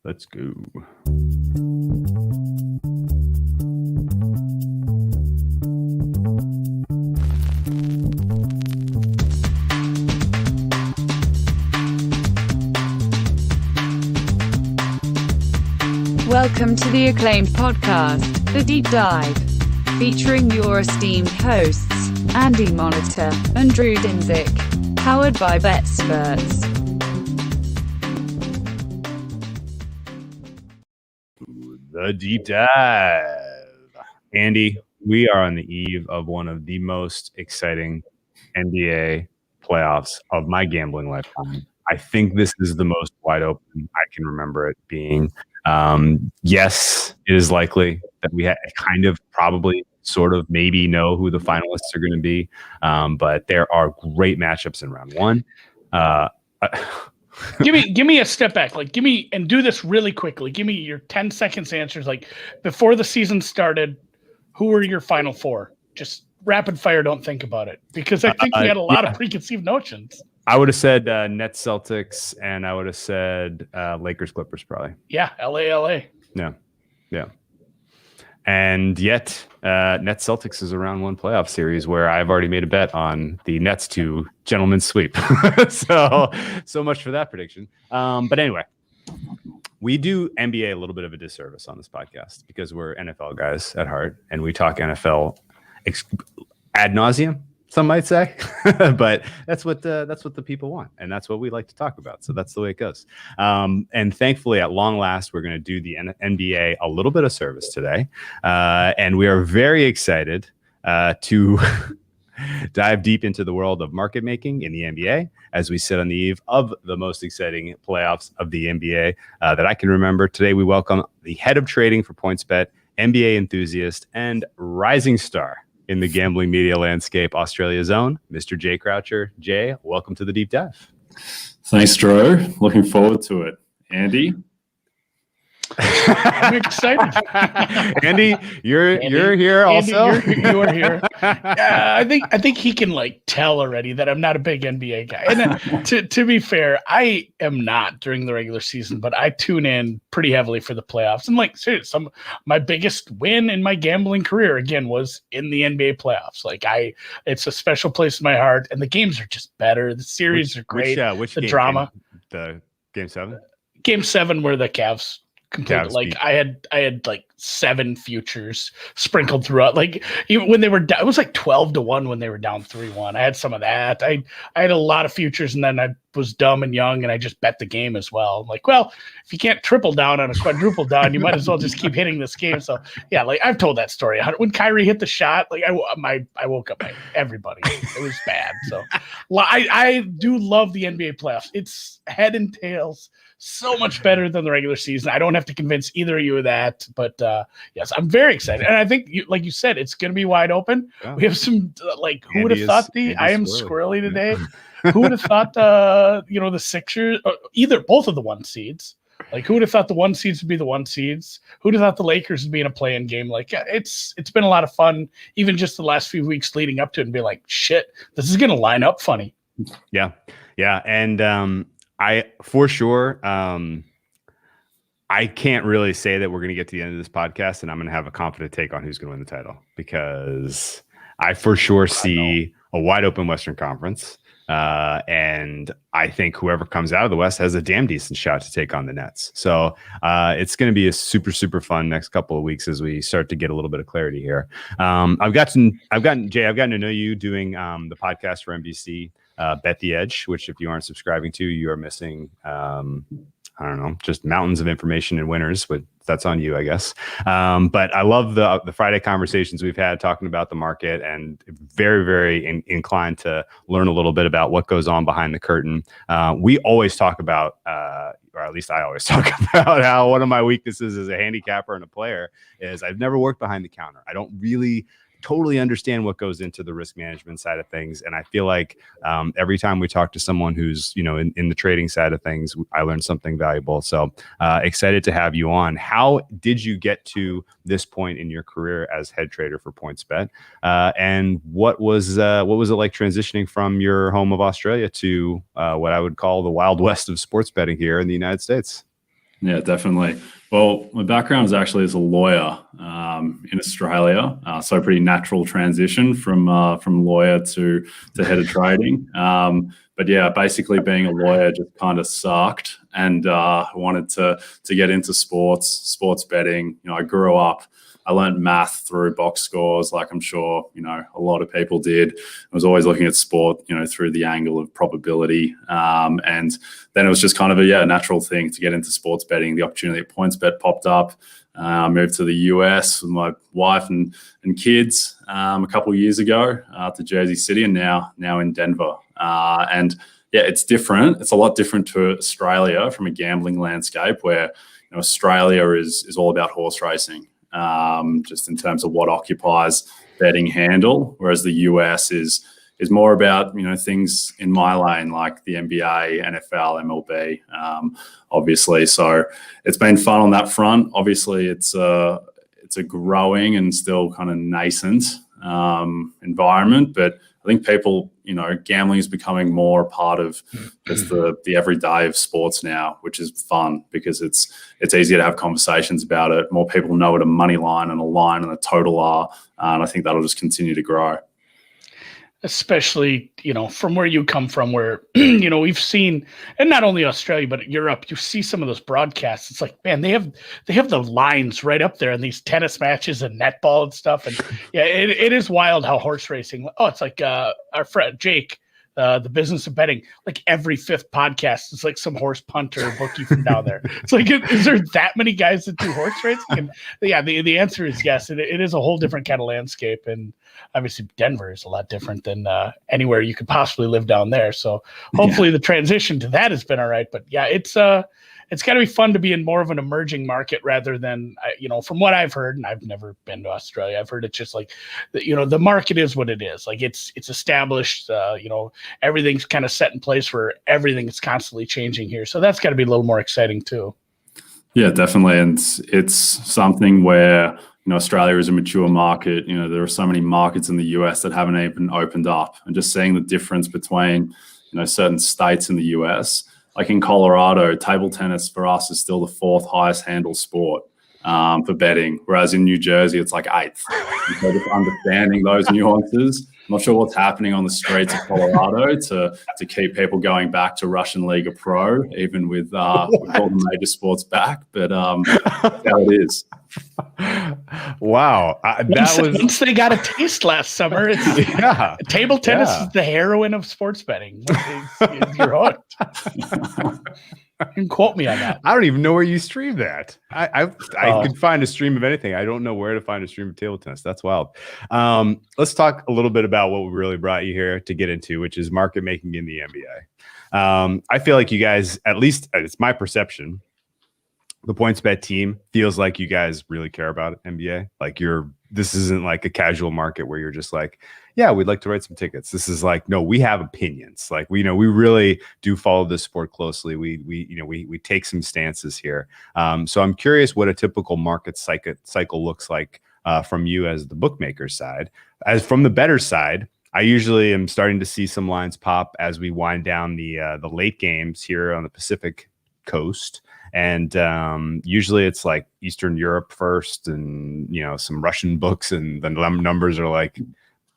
Let's go. Welcome to the acclaimed podcast, The Deep Dive, featuring your esteemed hosts, Andy Monitor and Drew Dinzik, powered by BETSPERTS. The Deep Dive. Andy, we are on the eve of one of the most exciting NBA playoffs of my gambling lifetime. I think this is the most wide open I can remember it being. Yes, it is likely that we kind of probably sort of maybe know who the finalists are going to be, but there are great matchups in round one. Give me a step back. Like, give me, and do this really quickly. Give me your 10 seconds answers. Like, before the season started, who were your final four? Just rapid fire. Don't think about it, because I think we had a lot of preconceived notions. I would have said Nets, Celtics, and I would have said Lakers, Clippers, probably. Yeah, LA. Yeah. And yet, Nets Celtics is a round one playoff series where I've already made a bet on the Nets to gentleman's sweep. so much for that prediction. But anyway, we do NBA a little bit of a disservice on this podcast because we're NFL guys at heart, and we talk NFL ad nauseum, some might say, but that's what the people want, and that's what we like to talk about. So that's the way it goes. And thankfully, at long last, we're going to do the NBA a little bit of service today, and we are very excited to dive deep into the world of market making in the NBA as we sit on the eve of the most exciting playoffs of the NBA that I can remember. Today, we welcome the head of trading for PointsBet, NBA enthusiast, and rising star in the gambling media landscape, Australia's own, Mr. Jay Croucher. Jay, welcome to the Deep Dive. Thanks, Drew. Looking forward to it. Andy? I'm excited. Andy, you're here also. Andy, you're here. I think he can like tell already that I'm not a big NBA guy. And to be fair, I am not during the regular season, but I tune in pretty heavily for the playoffs. And like, seriously, my biggest win in my gambling career again was in the NBA playoffs. Like, it's a special place in my heart, and the games are just better. The series are great. Which the drama. The game 7. Game 7 where the Cavs completely, like, beat. I had like 7 futures sprinkled throughout. Like, even when they were down, it was like 12-1 when they were down 3-1. I had some of that. I had a lot of futures, and then I was dumb and young, and I just bet the game as well. I'm like, well, if you can't triple down on a quadruple down, you might as well just keep hitting this game. So yeah, like, I've told that story. When Kyrie hit the shot, like, I woke up everybody. It was bad. So I do love the NBA playoffs. It's head and tails. So much better than the regular season. I don't have to convince either of you of that, but yes, I'm very excited. And I think, like you said, it's going to be wide open. Yeah. We have some, like, who would have thought I am squirrely today? Who would have thought, the Sixers, both of the 1 seeds? Like, who would have thought the 1 seeds would be the 1 seeds? Who would have thought the Lakers would be in a play-in game? Like, it's been a lot of fun, even just the last few weeks leading up to it, and be like, shit, this is going to line up funny. Yeah. And I, for sure, I can't really say that we're going to get to the end of this podcast and I'm going to have a confident take on who's going to win the title, because I for sure see a wide open Western Conference. And I think whoever comes out of the West has a damn decent shot to take on the Nets. So it's going to be a super, super fun next couple of weeks as we start to get a little bit of clarity here. I've gotten to know you doing the podcast for NBC, Bet the Edge, which if you aren't subscribing to, you are missing, I don't know, just mountains of information and winners, but that's on you, I guess. But I love the Friday conversations we've had talking about the market, and very, very inclined to learn a little bit about what goes on behind the curtain. We always talk about, or at least I always talk about, how one of my weaknesses as a handicapper and a player is I've never worked behind the counter. I don't really totally understand what goes into the risk management side of things. And I feel like every time we talk to someone who's, in the trading side of things, I learned something valuable. So excited to have you on. How did you get to this point in your career as head trader for PointsBet? And what was it like transitioning from your home of Australia to what I would call the Wild West of sports betting here in the United States? Yeah, definitely. Well, my background is actually as a lawyer in Australia, so a pretty natural transition from lawyer to head of trading. But yeah, basically being a lawyer just kind of sucked, and I wanted to get into sports betting. I grew up. I learned math through box scores, like I'm sure a lot of people did. I was always looking at sport, through the angle of probability, and then it was just kind of a natural thing to get into sports betting. The opportunity at PointsBet popped up. I moved to the US with my wife and kids a couple of years ago to Jersey City, and now in Denver. And yeah, it's different. It's a lot different to Australia from a gambling landscape where Australia is all about horse racing. Just in terms of what occupies betting handle, whereas the US is more about things in my lane like the NBA, NFL, MLB, obviously. So it's been fun on that front. Obviously, it's a growing and still kind of nascent environment, but I think people, gambling is becoming more a part of just the everyday of sports now, which is fun because it's easier to have conversations about it. More people know what a money line and a line and a total are, and I think that'll just continue to grow. Especially, from where you come from, where, we've seen, and not only Australia, but Europe, you see some of those broadcasts. It's like, man, they have the lines right up there in these tennis matches and netball and stuff. And yeah, it is wild how horse racing. Oh, it's like our friend Jake, the business of betting, like every fifth podcast is like some horse punter or bookie from down there. It's like, is there that many guys that do horse racing? And yeah, the answer is yes. It is a whole different kind of landscape. And obviously Denver is a lot different than anywhere you could possibly live down there. So hopefully the transition to that has been all right. But yeah, it's got to be fun to be in more of an emerging market rather than, from what I've heard, and I've never been to Australia, I've heard it's just like, the market is what it is. Like it's established, everything's kind of set in place where everything is constantly changing here. So that's got to be a little more exciting too. Yeah, definitely. And it's something where, Australia is a mature market. There are so many markets in the US that haven't even opened up, and just seeing the difference between, certain states in the US. Like in Colorado, table tennis for us is still the fourth highest handle sport for betting, whereas in New Jersey, it's like eighth. And so just understanding those nuances, I'm not sure what's happening on the streets of Colorado to keep people going back to Russian Liga Pro, even with all the major sports back, but that's how it is. Wow. Once they got a taste last summer, it's, table tennis is the heroin of sports betting. You're hooked. You can quote me on that. I don't even know where you stream that. I could find a stream of anything. I don't know where to find a stream of table tennis. That's wild. Let's talk a little bit about what we really brought you here to get into, which is market making in the NBA. I feel like you guys, at least it's my perception, the PointsBet team feels like you guys really care about NBA. Like this isn't like a casual market where you're just like, yeah, we'd like to write some tickets. This is like, no, we have opinions. Like we really do follow this sport closely. We take some stances here. So I'm curious what a typical market cycle looks like from you as the bookmaker side. As from the bettor side, I usually am starting to see some lines pop as we wind down the late games here on the Pacific Coast. And usually it's like Eastern Europe first and, some Russian books, and the numbers are like,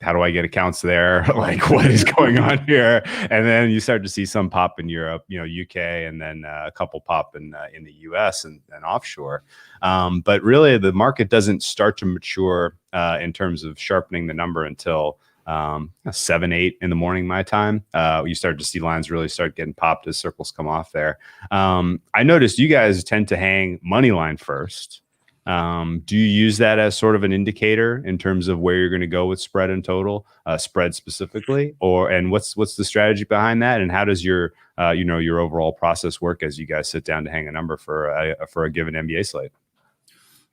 how do I get accounts there? Like, what is going on here? And then you start to see some pop in Europe, UK, and then a couple pop in the US and offshore. But really the market doesn't start to mature in terms of sharpening the number until 7, 8 in the morning, my time. You start to see lines really start getting popped as circles come off there. I noticed you guys tend to hang money line first. Do you use that as sort of an indicator in terms of where you're going to go with spread and total, spread specifically, and what's the strategy behind that, and how does your your overall process work as you guys sit down to hang a number for a given NBA slate?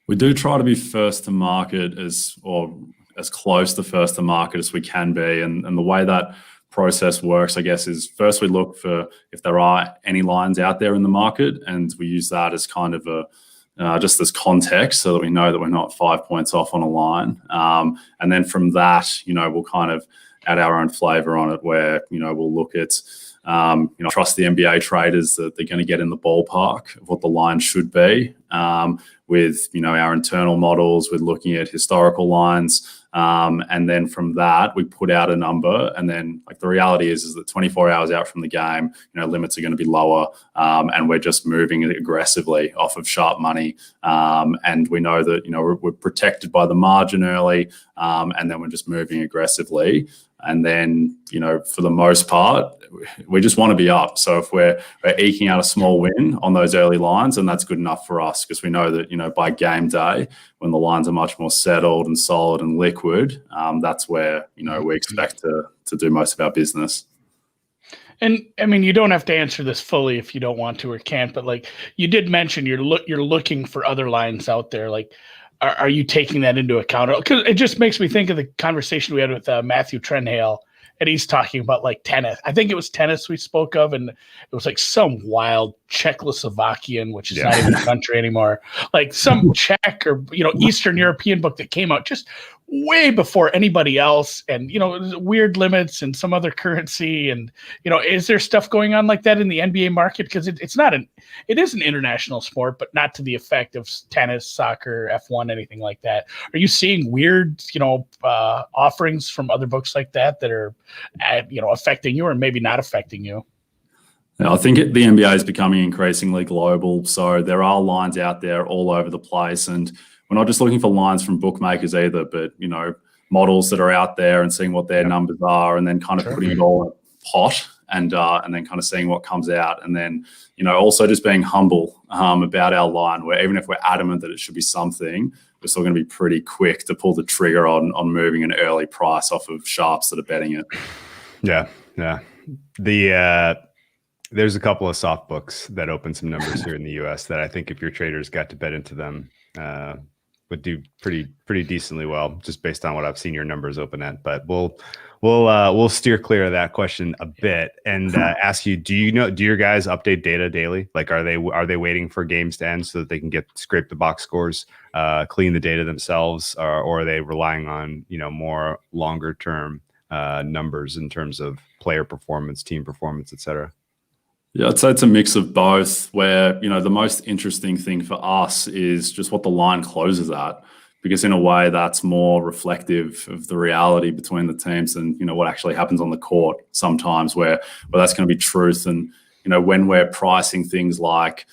We do try to be first to market as close to first to market as we can be. And the way that process works, I guess, is first we look for if there are any lines out there in the market, and we use that as kind of just as context so that we know that we're not 5 points off on a line. And then from that, we'll kind of add our own flavor on it where, we'll look at Trust the NBA traders that they're going to get in the ballpark of what the line should be. With our internal models, we're looking at historical lines. And then from that, we put out a number. And then the reality is that 24 hours out from the game, limits are going to be lower. And we're just moving it aggressively off of sharp money. And we know that, we're protected by the margin early. And then we're just moving aggressively. And then, for the most part, we just want to be up. So if we're eking out a small win on those early lines, and that's good enough for us, because we know that, by game day, when the lines are much more settled and solid and liquid, that's where, we expect to do most of our business. And I mean, you don't have to answer this fully if you don't want to or can't, but you did mention you're looking for other lines out there. Are you taking that into account? Because it just makes me think of the conversation we had with Matthew Trenhale, and he's talking about tennis. I think it was tennis we spoke of, and it was some wild Czechoslovakian, which is not even a country anymore, some Czech or Eastern European book that came out just way before anybody else, and weird limits and some other currency, and is there stuff going on like that in the NBA market? Because it is an international sport, but not to the effect of tennis, soccer, F1, anything like that. Are you seeing weird offerings from other books like that are affecting you or maybe not affecting you? I think the NBA is becoming increasingly global, so there are lines out there all over the place, and we're not just looking for lines from bookmakers either, but, models that are out there and seeing what their numbers are, and then kind of putting it all in a pot and then kind of seeing what comes out. And then, also just being humble about our line, where even if we're adamant that it should be something, we're still going to be pretty quick to pull the trigger on moving an early price off of sharps that are betting it. Yeah. There's a couple of soft books that open some numbers here in the US that I think if your traders got to bet into them, would do pretty decently well, just based on what I've seen your numbers open at. But we'll steer clear of that question a bit and ask you: do your guys update data daily? Are they waiting for games to end so that they can scrape the box scores, clean the data themselves, or are they relying on more longer term numbers in terms of player performance, team performance, etc.? Yeah, I'd say it's a mix of both, where, the most interesting thing for us is just what the line closes at, because in a way that's more reflective of the reality between the teams and, what actually happens on the court sometimes, where that's going to be truth. And, when we're pricing things like,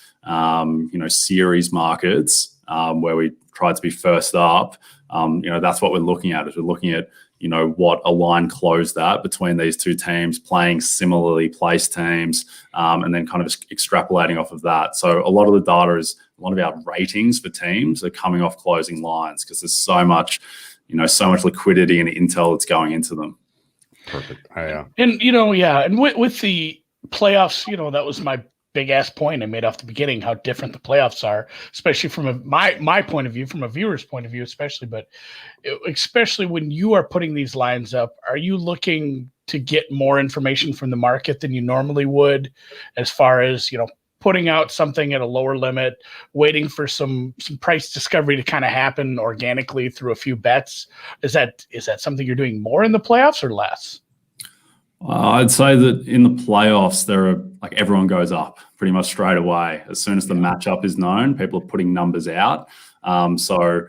series markets, where we try to be first up, that's what we're looking at. We're looking at, what a line closed at between these two teams playing similarly placed teams, and then kind of extrapolating off of that. So a lot of the data is, a lot of our ratings for teams are coming off closing lines, because there's so much liquidity and intel that's going into them. Perfect. Yeah. And, and with the playoffs, that was my big ass point I made off the beginning, how different the playoffs are, especially from my point of view, from a viewer's point of view, especially when you are putting these lines up. Are you looking to get more information from the market than you normally would, as far as, putting out something at a lower limit, waiting for some price discovery to kind of happen organically through a few bets? Is that something you're doing more in the playoffs or less? I'd say that in the playoffs, everyone goes up pretty much straight away. As soon as the matchup is known, people are putting numbers out. So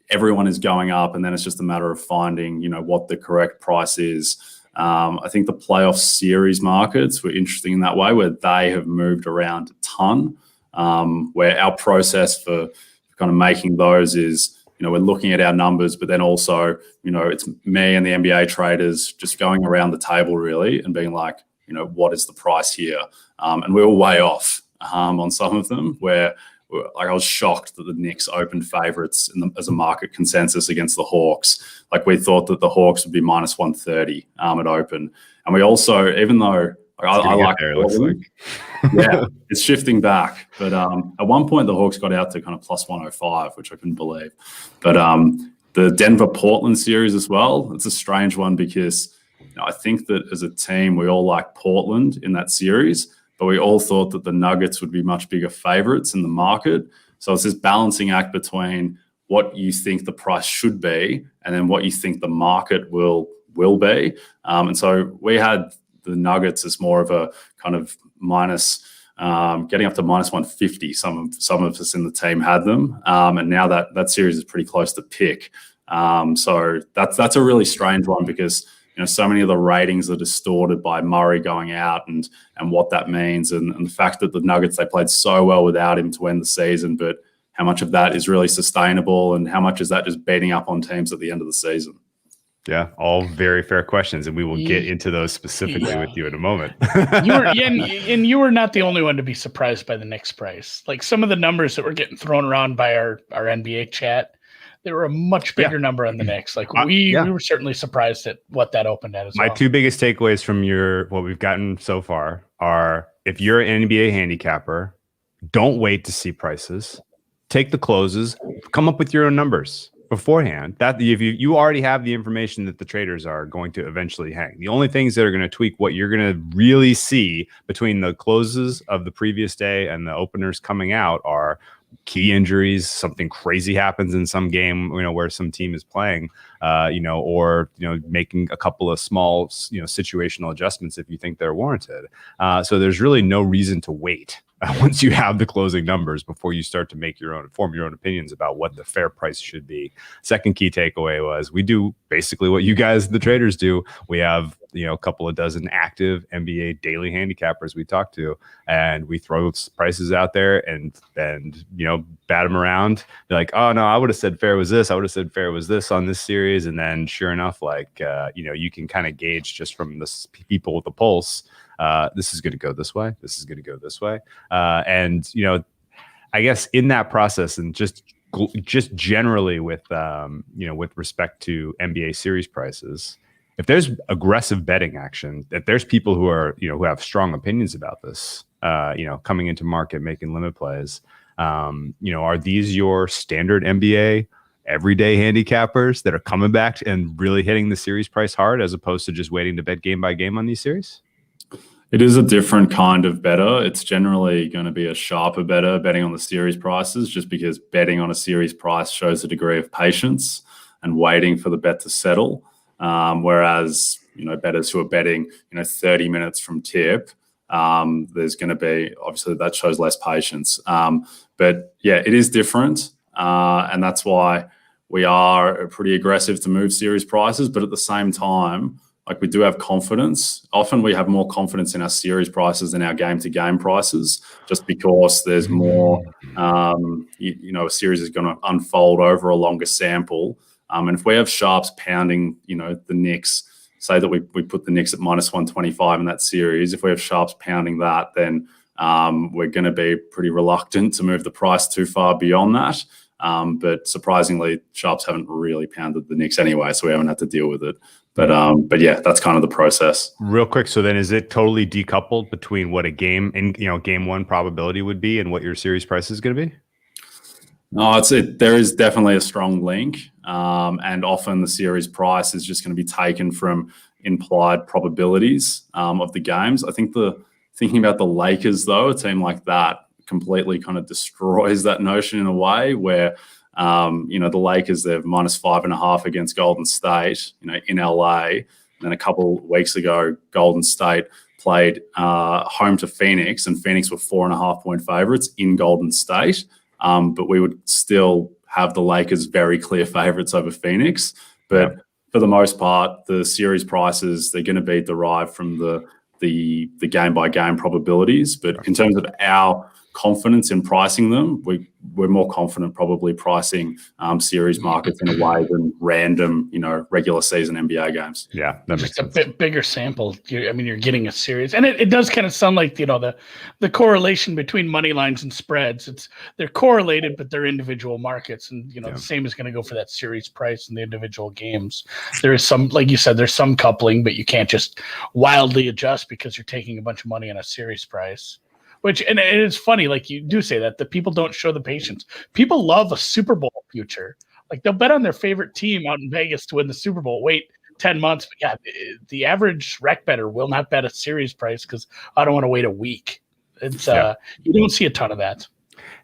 everyone is going up, and then it's just a matter of finding, what the correct price is. I think the playoff series markets were interesting in that way, where they have moved around a ton, where our process for kind of making those is, we're looking at our numbers, but then also, it's me and the NBA traders just going around the table really and being like, what is the price here? And we were way off on some of them, where I was shocked that the Knicks opened favorites as a market consensus against the Hawks. We thought that the Hawks would be minus 130 at open. And we also, even though I like there, it looks like. Yeah, it's shifting back. But at one point, the Hawks got out to kind of plus 105, which I couldn't believe. But the Denver-Portland series as well, it's a strange one, because I think that as a team, we all like Portland in that series, but we all thought that the Nuggets would be much bigger favorites in the market. So it's this balancing act between what you think the price should be and then what you think the market will be. And so we had the Nuggets as more of a kind of minus, getting up to minus 150. Some of us in the team had them, and now that series is pretty close to pick. So that's a really strange one because so many of the ratings are distorted by Murray going out and what that means, and the fact that the Nuggets, they played so well without him to end the season, but how much of that is really sustainable and how much is that just beating up on teams at the end of the season? Yeah, all very fair questions, and we will get into those specifically with you in a moment. You were not the only one to be surprised by the Knicks price. Like some of the numbers that were getting thrown around by our NBA chat, there were a much bigger number on the Knicks. Like we were certainly surprised at what that opened at as well. My two biggest takeaways from what we've gotten so far are: if you're an NBA handicapper, don't wait to see prices. Take the closes, come up with your own numbers beforehand. That if you already have the information that the traders are going to eventually hang. The only things that are going to tweak what you're going to really see between the closes of the previous day and the openers coming out are key injuries, something crazy happens in some game, where some team is playing, or making a couple of small, situational adjustments if you think they're warranted. So there's really no reason to wait once you have the closing numbers before you start to form your own opinions about what the fair price should be. Second key takeaway was we do basically what you guys, the traders, do. We have a couple of dozen active NBA daily handicappers we talk to, and we throw prices out there and bat them around. They're like, oh no, I would have said fair was this. I would have said fair was this on this series. And then sure enough, you can kind of gauge just from the people with the pulse, this is going to go this way. This is going to go this way. And I guess in that process and just generally with respect to NBA series prices, if there's aggressive betting action, if there's people who are, who have strong opinions about this, coming into market, making limit plays, are these your standard NBA everyday handicappers that are coming back and really hitting the series price hard as opposed to just waiting to bet game by game on these series? It is a different kind of better. It's generally going to be a sharper better betting on the series prices, just because betting on a series price shows a degree of patience and waiting for the bet to settle. Whereas, bettors who are betting, 30 minutes from tip, there's going to be, obviously that shows less patience. But yeah, it is different. And that's why we are pretty aggressive to move series prices. But at the same time, we do have confidence. Often we have more confidence in our series prices than our game-to-game prices, just because there's more, a series is going to unfold over a longer sample. And if we have sharps pounding, the Knicks, say that we put the Knicks at minus 125 in that series, if we have sharps pounding that, then we're going to be pretty reluctant to move the price too far beyond that. But surprisingly, sharps haven't really pounded the Knicks anyway, so we haven't had to deal with it. But yeah, that's kind of the process. Real quick, so then is it totally decoupled between what a game one probability would be and what your series price is going to be? No, there is definitely a strong link, and often the series price is just going to be taken from implied probabilities of the games. I think thinking about the Lakers, though, a team like that completely kind of destroys that notion in a way where, the Lakers, they're minus 5.5 against Golden State, in LA. And then a couple weeks ago, Golden State played home to Phoenix, and Phoenix were 4.5-point favorites in Golden State. But we would still have the Lakers very clear favorites over Phoenix. But for the most part, the series prices, they're going to be derived from the game-by-game probabilities. But in terms of our confidence in pricing them, we're more confident probably pricing series markets in a way than random, regular season NBA games. Yeah, that makes sense. A bit bigger sample. You're getting a series, and it does kind of sound like the correlation between money lines and spreads. They're correlated, but they're individual markets, and the same is going to go for that series price in the individual games. There is some, like you said, there's some coupling, but you can't just wildly adjust because you're taking a bunch of money on a series price. And it's funny, like you do say that people don't show the patience. People love a Super Bowl future. Like they'll bet on their favorite team out in Vegas to win the Super Bowl. Wait 10 months. But yeah, the average rec better will not bet a series price because I don't want to wait a week. It's you don't see a ton of that.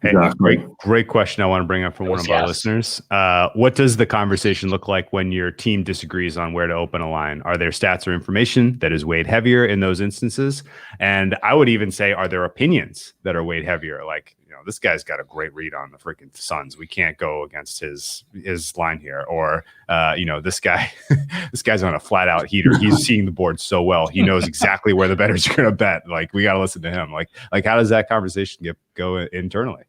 Hey, Exactly. great question I want to bring up from one of our listeners. What does the conversation look like when your team disagrees on where to open a line? Are there stats or information that is weighed heavier in those instances? And I would even say, are there opinions that are weighed heavier? Like, this guy's got a great read on the freaking Suns. We can't go against his line here. Or, this guy's on a flat out heater. He's seeing the board so well. He knows exactly where the bettors are going to bet. Like, we got to listen to him. Like how does that conversation go internally?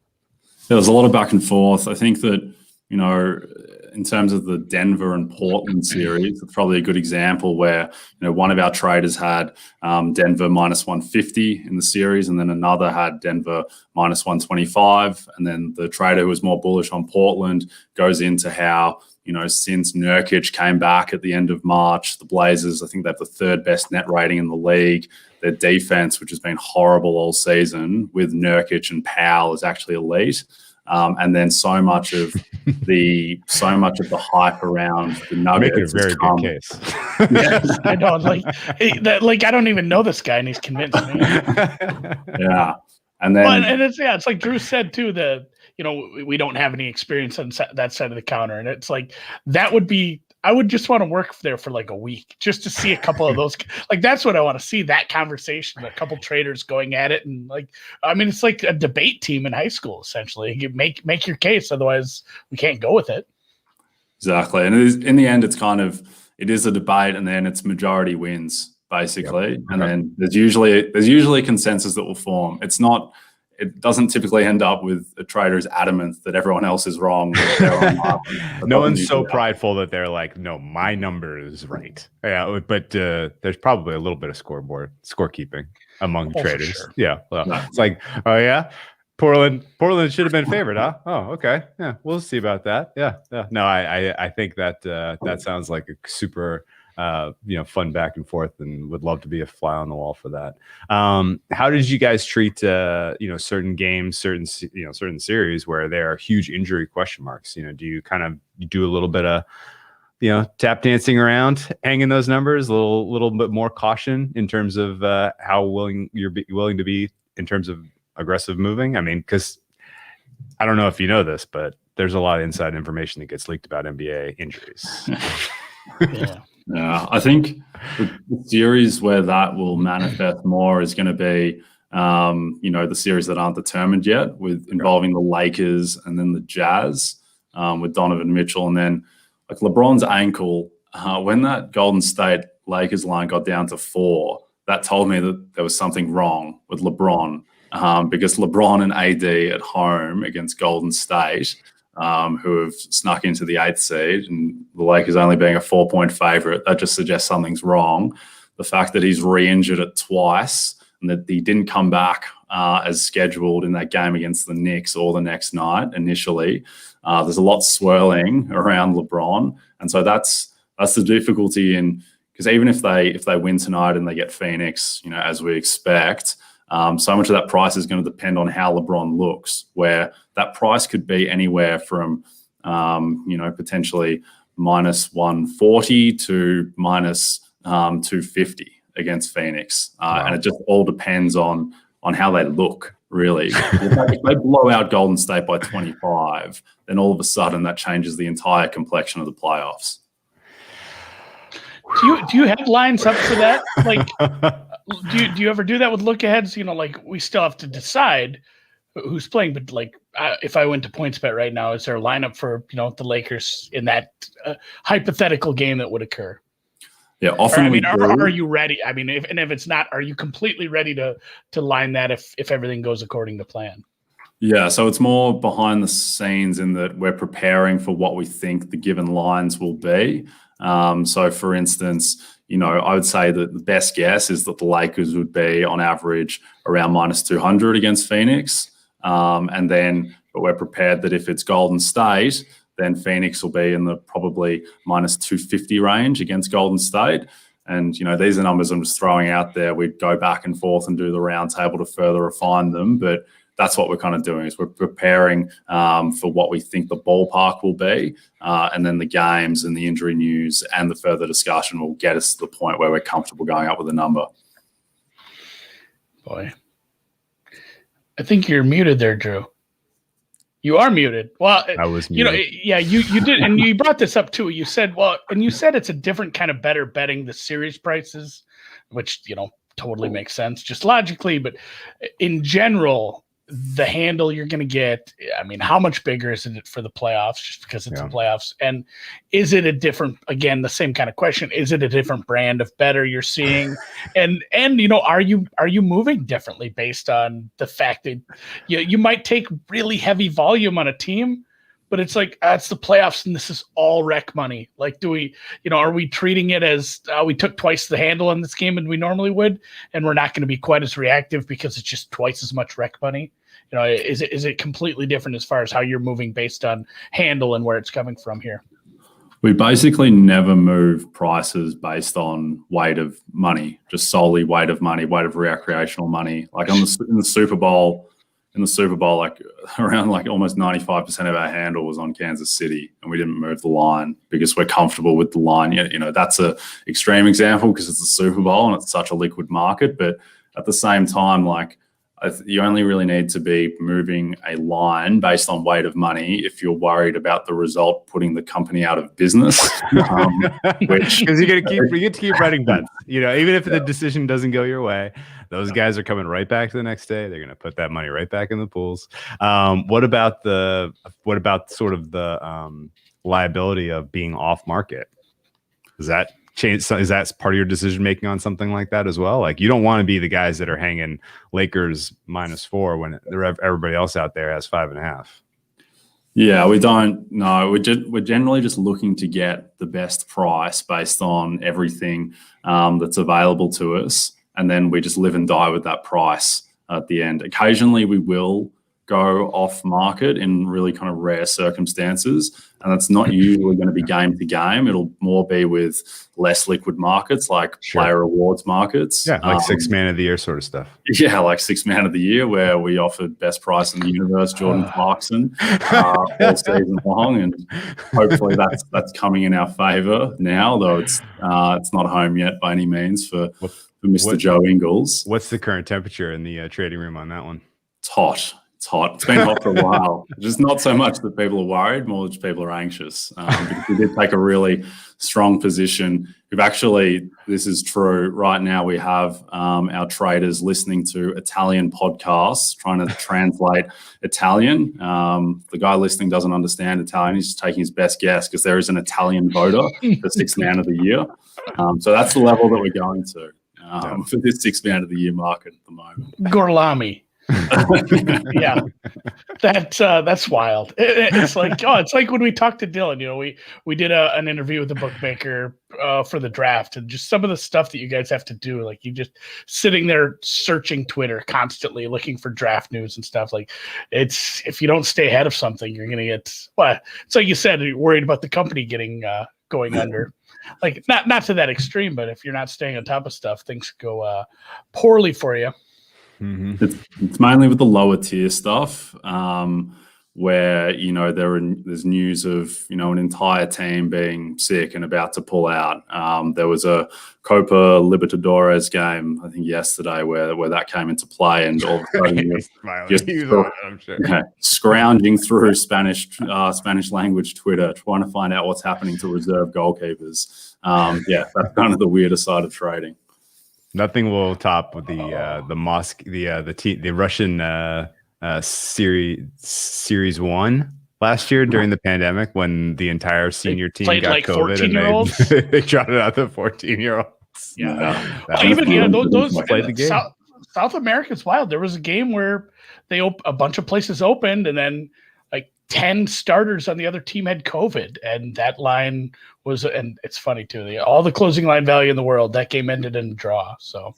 There's a lot of back and forth. I think that, in terms of the Denver and Portland series, it's probably a good example where, one of our traders had Denver minus 150 in the series, and then another had Denver minus 125. And then the trader who was more bullish on Portland goes into how, since Nurkic came back at the end of March, the Blazers, I think they have the third best net rating in the league. Their defense, which has been horrible all season with Nurkic and Powell, is actually elite. And then so much of the hype around the Nuggets. Make a very good case. Yes, I know. Like I don't even know this guy, and he's convinced me. Yeah, and then it's like Drew said too. We don't have any experience on that side of the counter, and it's like that would be. I would just want to work there for like a week just to see a couple of those. Like, that's what I want to see, that conversation, a couple traders going at it. And it's like a debate team in high school, essentially. You make your case. Otherwise we can't go with it. Exactly. And in the end, it is a debate, and then it's majority wins basically. Yep. And then there's usually a consensus that will form. It doesn't typically end up with a trader who's adamant that everyone else is wrong. No one's so prideful that they're like, no, my number is right. Yeah, but there's probably a little bit of scorekeeping among traders. Sure. Yeah, well, it's like, oh yeah, Portland should have been favored, huh? Oh, okay, yeah, we'll see about that. Yeah. No, I think that that sounds like a super. Fun back and forth, and would love to be a fly on the wall for that. How did you guys treat, certain games, certain series where there are huge injury question marks? Do you kind of do a little bit of, tap dancing around, hanging those numbers, a little bit more caution in terms of how willing willing to be in terms of aggressive moving? I mean, because I don't know if you know this, but there's a lot of inside information that gets leaked about NBA injuries. Yeah. Yeah, I think the series where that will manifest more is going to be, the series that aren't determined yet, involving the Lakers and then the Jazz with Donovan Mitchell. And then like LeBron's ankle, when that Golden State Lakers line got down to 4, that told me that there was something wrong with LeBron because LeBron and AD at home against Golden State, who have snuck into the 8th seed, and the Lakers only being a 4-point favorite, that just suggests something's wrong. The fact that he's re-injured it twice and that he didn't come back as scheduled in that game against the Knicks or the next night initially, there's a lot swirling around LeBron. And so that's the difficulty because even if they win tonight and they get Phoenix, as we expect, so much of that price is going to depend on how LeBron looks, where that price could be anywhere from, potentially minus 140 to minus 250 against Phoenix. Wow. And it just all depends on how they look, really. If they blow out Golden State by 25, then all of a sudden that changes the entire complexion of the playoffs. Do you have lines up for that? Like, do you ever do that with look aheads? We still have to decide who's playing, but if I went to PointsBet right now, is there a lineup for the Lakers in that hypothetical game that would occur? Yeah, often. Are you ready? I mean, if it's not, are you completely ready to line that if everything goes according to plan? Yeah, so it's more behind the scenes in that we're preparing for what we think the given lines will be. So, for instance, I would say that the best guess is that the Lakers would be on average around minus 200 against Phoenix. But we're prepared that if it's Golden State, then Phoenix will be in the probably minus 250 range against Golden State. And, these are numbers I'm just throwing out there. We'd go back and forth and do the round table to further refine them. But that's what we're kind of doing, is we're preparing for what we think the ballpark will be. And then the games and the injury news and the further discussion will get us to the point where we're comfortable going up with a number. Boy, I think you're muted there, Drew. You are muted. Well, I was you know, muted. yeah, you did, and you brought this up too. You said, well, and you said it's a different kind of better betting the series prices, which totally makes sense just logically, but in general, the handle you're going to get, I mean, how much bigger is it for the playoffs just because it's the playoffs? And is it a different, again, the same kind of question, is it a different brand of better you're seeing? And are you moving differently based on the fact that you might take really heavy volume on a team, but it's like, it's the playoffs and this is all rec money. Like, do we, are we treating it as we took twice the handle on this game than we normally would, and we're not going to be quite as reactive because it's just twice as much rec money? Is it completely different as far as how you're moving based on handle and where it's coming from here? We basically never move prices based on weight of money, just solely weight of money, weight of recreational money. Like in the Super Bowl, like around like almost 95% of our handle was on Kansas City, and we didn't move the line because we're comfortable with the line. That's a extreme example because it's the Super Bowl and it's such a liquid market. But at the same time, like, you only really need to be moving a line based on weight of money if you're worried about the result putting the company out of business. Because you get to keep writing bets. Even if the decision doesn't go your way, those guys are coming right back to the next day. They're going to put that money right back in the pools. What about sort of the liability of being off market? Does that change? Is that part of your decision making on something like that as well? Like, you don't want to be the guys that are hanging Lakers -4 when everybody else out there has 5.5. Yeah, we don't. No, we're generally just looking to get the best price based on everything that's available to us, and then we just live and die with that price at the end. Occasionally, we will go off market in really kind of rare circumstances, and that's not usually going to be game to game. It'll more be with less liquid markets like player rewards markets. Yeah, like 6 man of the year sort of stuff. Yeah, like 6 man of the year, where we offered best price in the universe, Jordan Clarkson, all season long, and hopefully that's coming in our favor now, though it's not home yet by any means for Mr. Joe Ingles. What's the current temperature in the trading room on that one? It's hot. It's hot. It's been hot for a while. Just not so much that people are worried, more that people are anxious. Because we did take a really strong position. This is true. Right now we have our traders listening to Italian podcasts, trying to translate Italian. The guy listening doesn't understand Italian. He's just taking his best guess because there is an Italian voter for 6 man of the year. So that's the level that we're going to for this 6 man of the year market at the moment. Gorlami. Yeah, that's wild. It's like when we talked to Dylan. We did an interview with the bookmaker for the draft, and just some of the stuff that you guys have to do. Like, you just sitting there searching Twitter constantly, looking for draft news and stuff. Like, if you don't stay ahead of something, you're gonna get it's like you said, you're worried about the company getting going under. Like, not to that extreme, but if you're not staying on top of stuff, things go poorly for you. Mm-hmm. It's mainly with the lower tier stuff, where there's news of an entire team being sick and about to pull out. There was a Copa Libertadores game, I think yesterday, where that came into play, and all of a sudden scrounging through Spanish language Twitter, trying to find out what's happening to reserve goalkeepers. That's kind of the weirder side of trading. Nothing will top the Russian series 1 last year during the pandemic, when the entire senior team got like COVID 14-year-olds. and they trotted out the 14-year-olds. Yeah, those played the game. South America's wild. There was a game where a bunch of places opened, and then like 10 starters on the other team had COVID, and that line was, and it's funny too, all the closing line value in the world, that game ended in a draw. So,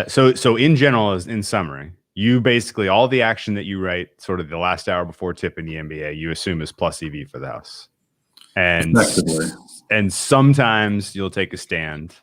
so in general, in summary, you basically, all the action that you write sort of the last hour before tip in the NBA, you assume is plus EV for the house. And sometimes you'll take a stand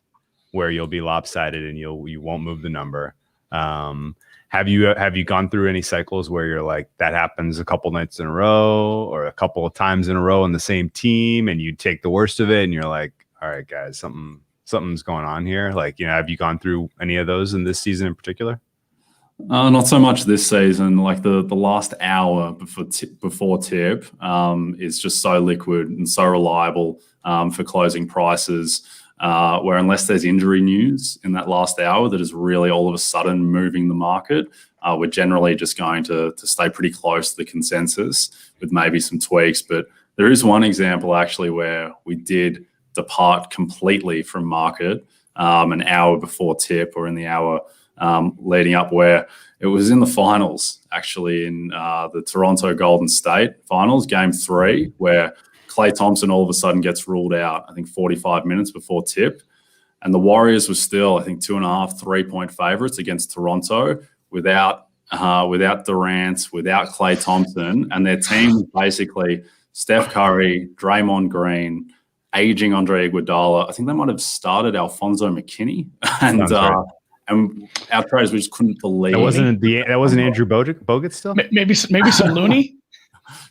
where you'll be lopsided and you won't move the number. Have you gone through any cycles where you're like, that happens a couple nights in a row or a couple of times in a row on the same team, and you take the worst of it and you're like, all right, guys, something's going on here? Like, have you gone through any of those in this season in particular? Not so much this season. Like the last hour before tip is just so liquid and so reliable for closing prices. Where unless there's injury news in that last hour that is really all of a sudden moving the market, we're generally just going to stay pretty close to the consensus with maybe some tweaks. But there is one example actually where we did depart completely from market an hour before tip or in the hour leading up, where it was in the finals, actually in the Toronto Golden State finals, game 3, where Klay Thompson all of a sudden gets ruled out, I think 45 minutes before tip. And the Warriors were still, I think, 2.5, 3-point favorites against Toronto without Durant, without Klay Thompson. And their team was basically Steph Curry, Draymond Green, aging Andre Iguodala. I think they might have started Alfonso McKinney. And our traders, we just couldn't believe that wasn't Andrew Bogut still? Maybe some Looney?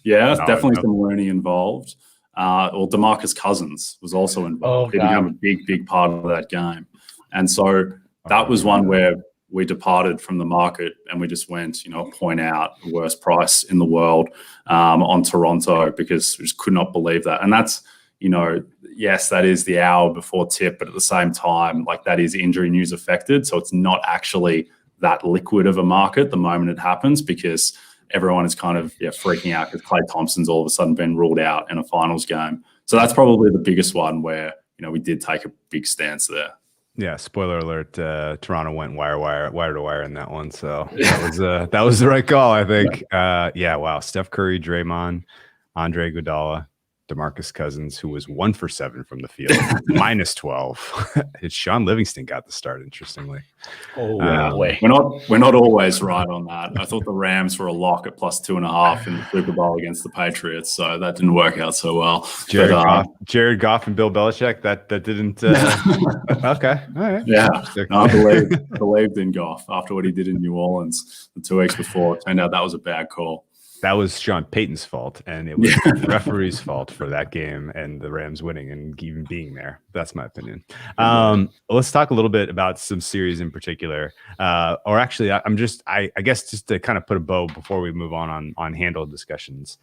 Yeah, definitely some Looney involved. Or DeMarcus Cousins was also involved. He became a big part of that game. And so that was one where we departed from the market and we just went, point out the worst price in the world on Toronto, because we just could not believe that. And that's, yes, that is the hour before tip, but at the same time, like, that is injury news affected. So it's not actually that liquid of a market the moment it happens, because everyone is kind of freaking out because Klay Thompson's all of a sudden been ruled out in a finals game. So that's probably the biggest one where, we did take a big stance there. Yeah, spoiler alert, Toronto went wire to wire in that one. So that was the right call, I think. Wow. Steph Curry, Draymond, Andre Iguodala, DeMarcus Cousins, who was 1 for 7 from the field, minus 12. It's Sean Livingston got the start, interestingly. Boy. We're not always right on that. I thought the Rams were a lock at +2.5 in the Super Bowl against the Patriots, so that didn't work out so well. Jared Goff and Bill Belichick, that didn't. Okay, all right. Yeah, no, I believed in Goff after what he did in New Orleans the 2 weeks before. It turned out that was a bad call. That was Sean Payton's fault, and it was the referee's fault for that game and the Rams winning and even being there. That's my opinion. Let's talk a little bit about some series in particular. Or actually, I guess just to kind of put a bow before we move on handle discussions.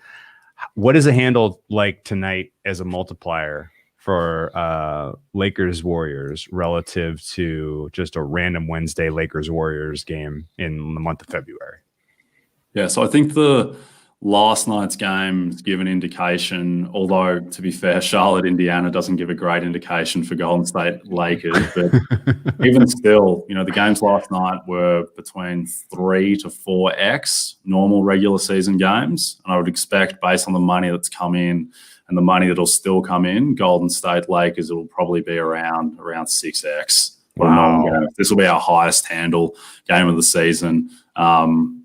What is a handle like tonight as a multiplier for Lakers Warriors relative to just a random Wednesday Lakers Warriors game in the month of February? Yeah, so I think the last night's games give an indication, although to be fair, Charlotte, Indiana doesn't give a great indication for Golden State Lakers. But even still, the games last night were between 3 to 4x normal regular season games. And I would expect, based on the money that's come in and the money that'll still come in, Golden State Lakers, it will probably be around 6x. Wow. This will be our highest handle game of the season.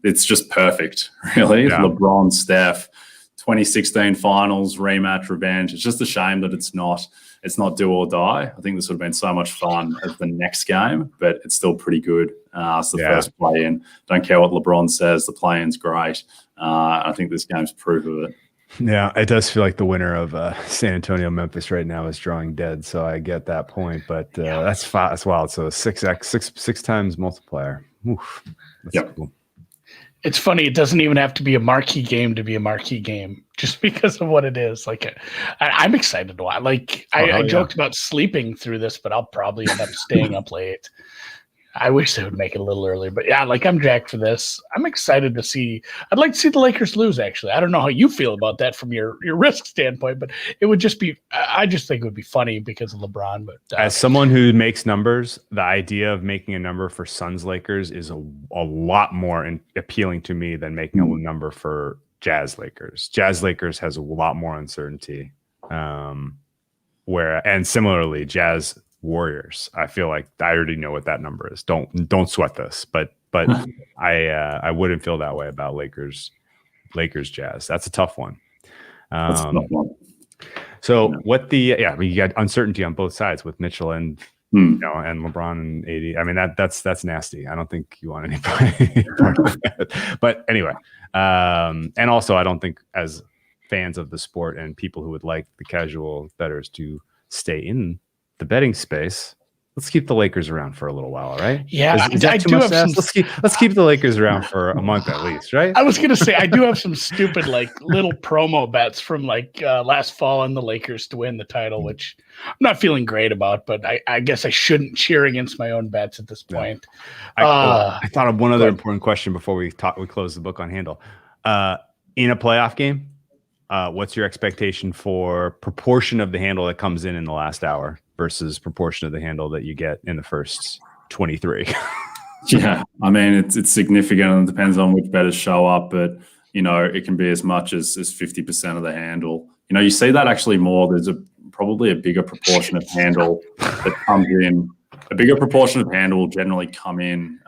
It's just perfect, really. Yeah. LeBron, Steph, 2016 finals, rematch, revenge. It's just a shame that it's not do or die. I think this would have been so much fun as the next game, but it's still pretty good. It's the first play-in. Don't care what LeBron says. The play-in's great. I think this game's proof of it. Yeah, it does feel like the winner of San Antonio Memphis right now is drawing dead. So I get that point, but that's wild. So 6x, six times multiplier. Oof, that's cool. It's funny. It doesn't even have to be a marquee game to be a marquee game, just because of what it is. Like, I'm excited to watch. Like, I joked about sleeping through this, but I'll probably end up staying up late. I wish they would make it a little earlier, but yeah, like, I'm jacked for this. I'm excited to see. I'd like to see the Lakers lose, actually. I don't know how you feel about that from your risk standpoint, but it would just be, I just think it would be funny because of LeBron. But as someone who makes numbers, the idea of making a number for Suns Lakers is a lot more appealing to me than making a number for Jazz Lakers. Jazz Lakers has a lot more uncertainty. And similarly, Jazz Warriors, I feel like I already know what that number is. Don't sweat this, but I wouldn't feel that way about Lakers Jazz. That's a tough one. So what you got uncertainty on both sides with Mitchell and and LeBron and AD. I mean, that's nasty. I don't think you want anybody. But anyway, and also I don't think, as fans of the sport and people who would like the casual bettors to stay in the betting space, let's keep the Lakers around for a little while, all right? Yeah, is that I too do much have to ask? some. Let's keep the Lakers around for a month at least, right? I was gonna say I do have some stupid like little promo bets from like last fall on the Lakers to win the title, which I'm not feeling great about, but I guess I shouldn't cheer against my own bets at this point. I thought of one other important question before we close the book on handle. In a playoff game, what's your expectation for proportion of the handle that comes in the last hour versus proportion of the handle that you get in the first 23? Yeah, I mean, it's significant and it depends on which bettors show up, but it can be as much as 50% of the handle. You see that actually more. There's probably a bigger proportion of handle that comes in. A bigger proportion of handle will generally come in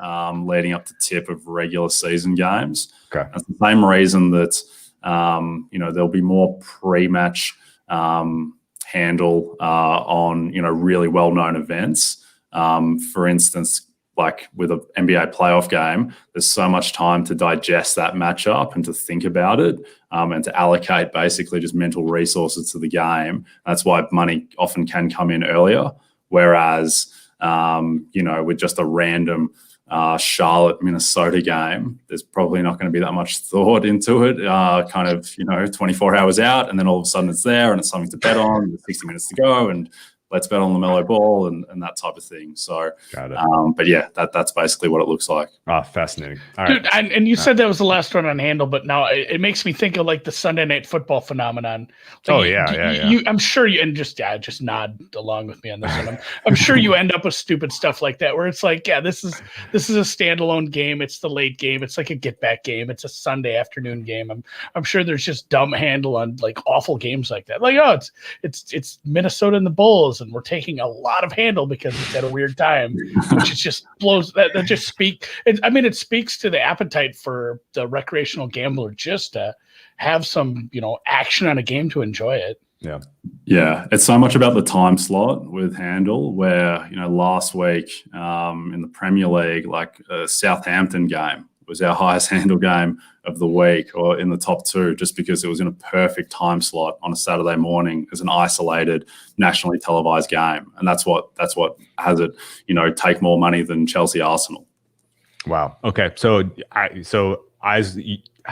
leading up to tip of regular season games. Okay, that's the same reason that there'll be more pre-match handle on really well-known events. For instance, like with an NBA playoff game, there's so much time to digest that matchup and to think about it and to allocate basically just mental resources to the game. That's why money often can come in earlier. Whereas, with just a random Charlotte, Minnesota game, there's probably not going to be that much thought into it, 24 hours out, and then all of a sudden it's there and it's something to bet on, with 60 minutes to go, and let's bet on LaMelo Ball and that type of thing. So, got it. But yeah, that's basically what it looks like. Fascinating. All Dude, right. and you said that was the last one on handle, but now it makes me think of like the Sunday Night Football phenomenon. Like, yeah. I'm sure you, and just nod along with me on this one. I'm sure you end up with stupid stuff like that where it's like, this is a standalone game. It's the late game. It's like a get back game. It's a Sunday afternoon game. I'm sure there's just dumb handle on like awful games like that. Like, it's Minnesota and the Bulls, and we're taking a lot of handle because it's at a weird time, which is just blows. That just it speaks to the appetite for the recreational gambler just to have some action on a game to enjoy it. Yeah, it's so much about the time slot with handle. Where last week in the Premier League, like a Southampton game was our highest handle game of the week, or in the top two, just because it was in a perfect time slot on a Saturday morning as an isolated nationally televised game, and that's what has it take more money than Chelsea Arsenal. Wow. Okay. So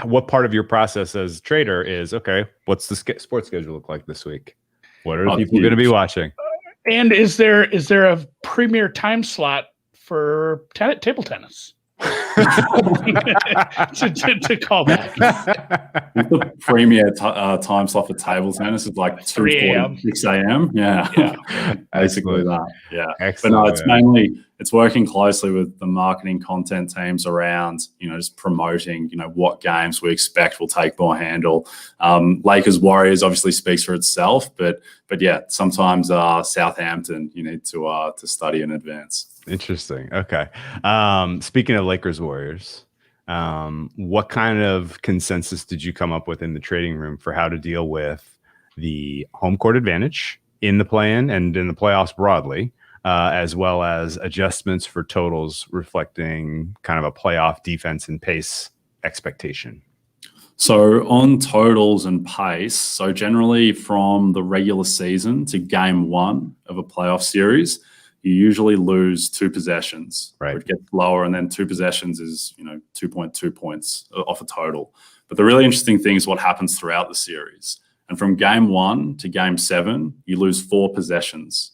what part of your process as a trader is, okay, what's the sports schedule look like this week? What are people going to be watching? And is there a premier time slot for table tennis? to call back. The premier time slot for table tennis is like 3 a.m. 6 a.m. Yeah. Basically that. Yeah. Excellent. But no, it's mainly working closely with the marketing content teams around just promoting what games we expect will take more handle. Lakers Warriors obviously speaks for itself, but yeah, sometimes Southampton you need to study in advance. Interesting. Okay. Speaking of Lakers Warriors, what kind of consensus did you come up with in the trading room for how to deal with the home court advantage in the play-in and in the playoffs broadly, as well as adjustments for totals reflecting kind of a playoff defense and pace expectation? So on totals and pace, so generally from the regular season to game one of a playoff series, you usually lose 2 possessions. Right. It gets lower, and then 2 possessions is 2.2 points off a total. But the really interesting thing is what happens throughout the series. And from game 1 to game 7, you lose 4 possessions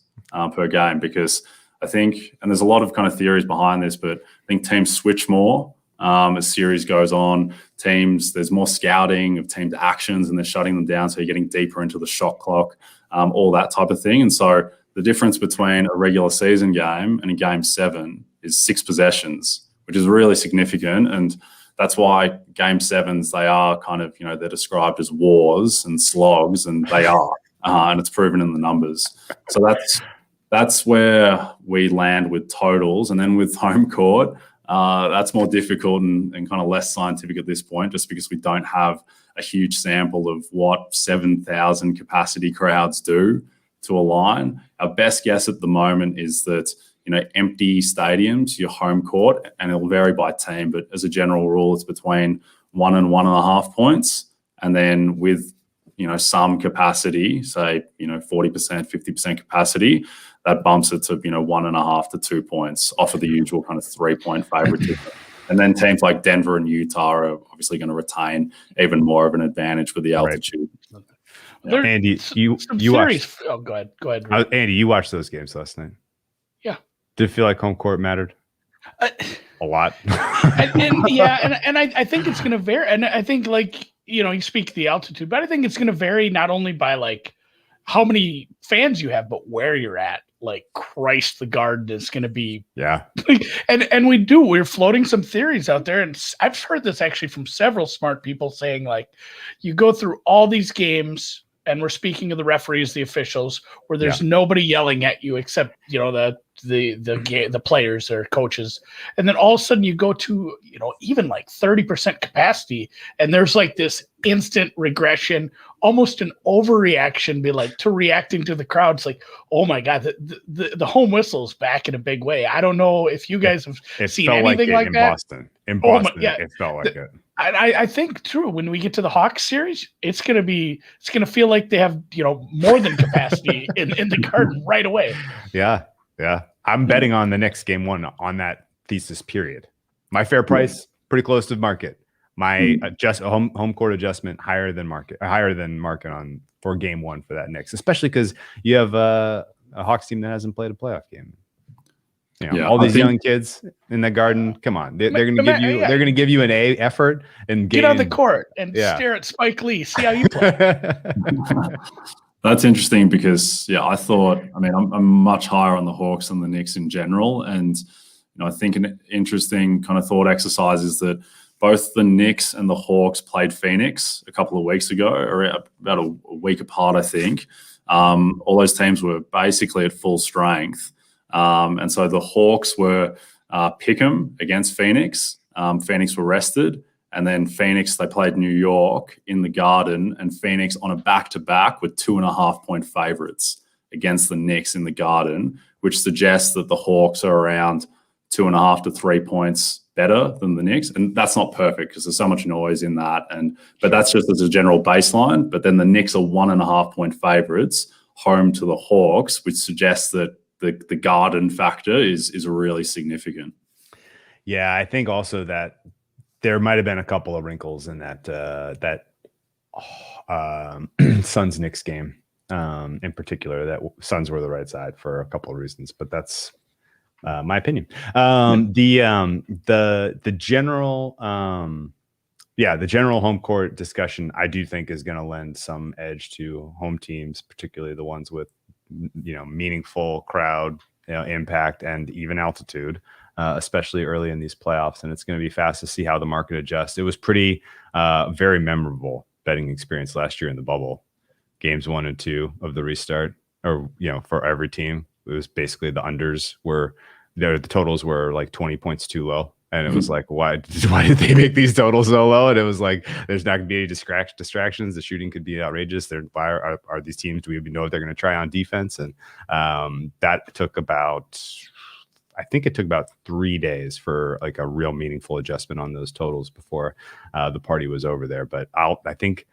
per game, because I think, and there's a lot of kind of theories behind this, but I think teams switch more as series goes on. There's more scouting of teams' actions, and they're shutting them down, so you're getting deeper into the shot clock, all that type of thing. And so the difference between a regular season game and a game 7 is 6 possessions, which is really significant. And that's why game 7s, they are kind of, they're described as wars and slogs, and they are, and it's proven in the numbers. So that's where we land with totals. And then with home court, that's more difficult and kind of less scientific at this point, just because we don't have a huge sample of what 7,000 capacity crowds do to align. Our best guess at the moment is that empty stadiums, your home court, and it'll vary by team, but as a general rule, it's between 1 and 1.5 points. And then with some capacity, say 40%, 50% capacity, that bumps it to 1.5 to 2 points off of the usual kind of 3-point favoritism. And then teams like Denver and Utah are obviously going to retain even more of an advantage with the altitude. There- Andy, you series. watched. Oh, go ahead. Andy, you watched those games last night. Yeah. Did it feel like home court mattered? A lot. and I think it's going to vary. And I think, like, you speak the altitude, but I think it's going to vary not only by like how many fans you have, but where you're at. Like, Christ, the Garden is going to be. Yeah. And we're floating some theories out there. And I've heard this actually from several smart people saying, like, you go through all these games, and we're speaking of the referees, the officials, where there's nobody yelling at you except, the players or coaches. And then all of a sudden you go to, even like 30% capacity, and there's like this instant regression, almost an overreaction, to reacting to the crowd. It's like, oh my God, the home whistle is back in a big way. I don't know if you guys have seen anything like that. In Boston, it felt like it. I think true. When we get to the Hawks series, it's gonna feel like they have more than capacity in the Garden right away. Yeah. I'm betting on the Knicks game 1 on that thesis. Period. My fair price pretty close to market. My home court adjustment higher than market on for game 1 for that Knicks, especially because you have a Hawks team that hasn't played a playoff game. All these young kids in the Garden. Come on, they're going to give you. They're going to give you an A effort and get on the court and stare at Spike Lee. See how you play. That's interesting because I thought. I mean, I'm much higher on the Hawks than the Knicks in general, and I think an interesting kind of thought exercise is that both the Knicks and the Hawks played Phoenix a couple of weeks ago, or about a week apart, I think. All those teams were basically at full strength. And so the Hawks were pick'em against Phoenix. Phoenix were rested. And then Phoenix, they played New York in the Garden, and Phoenix on a back-to-back with 2.5-point favorites against the Knicks in the Garden, which suggests that the Hawks are around 2.5 to 3 points better than the Knicks. And that's not perfect because there's so much noise in that. But that's just as a general baseline. But then the Knicks are 1.5-point favorites home to the Hawks, which suggests that the Garden factor is really significant. Yeah, I think also that there might have been a couple of wrinkles in that Suns Knicks game in particular. That Suns were the right side for a couple of reasons, but that's my opinion. The general home court discussion I do think is going to lend some edge to home teams, particularly the ones with meaningful crowd impact and even altitude, especially early in these playoffs. And it's going to be fast to see how the market adjusts. It was pretty very memorable betting experience last year in the bubble. Games 1 and 2 of the restart, or for every team, it was basically the unders were the totals were like 20 points too low. And it was like, why did they make these totals so low? And it was like, there's not going to be any distractions. The shooting could be outrageous. Are these teams, do we even know what they're going to try on defense? And that took about 3 days for like a real meaningful adjustment on those totals before the party was over there. But I think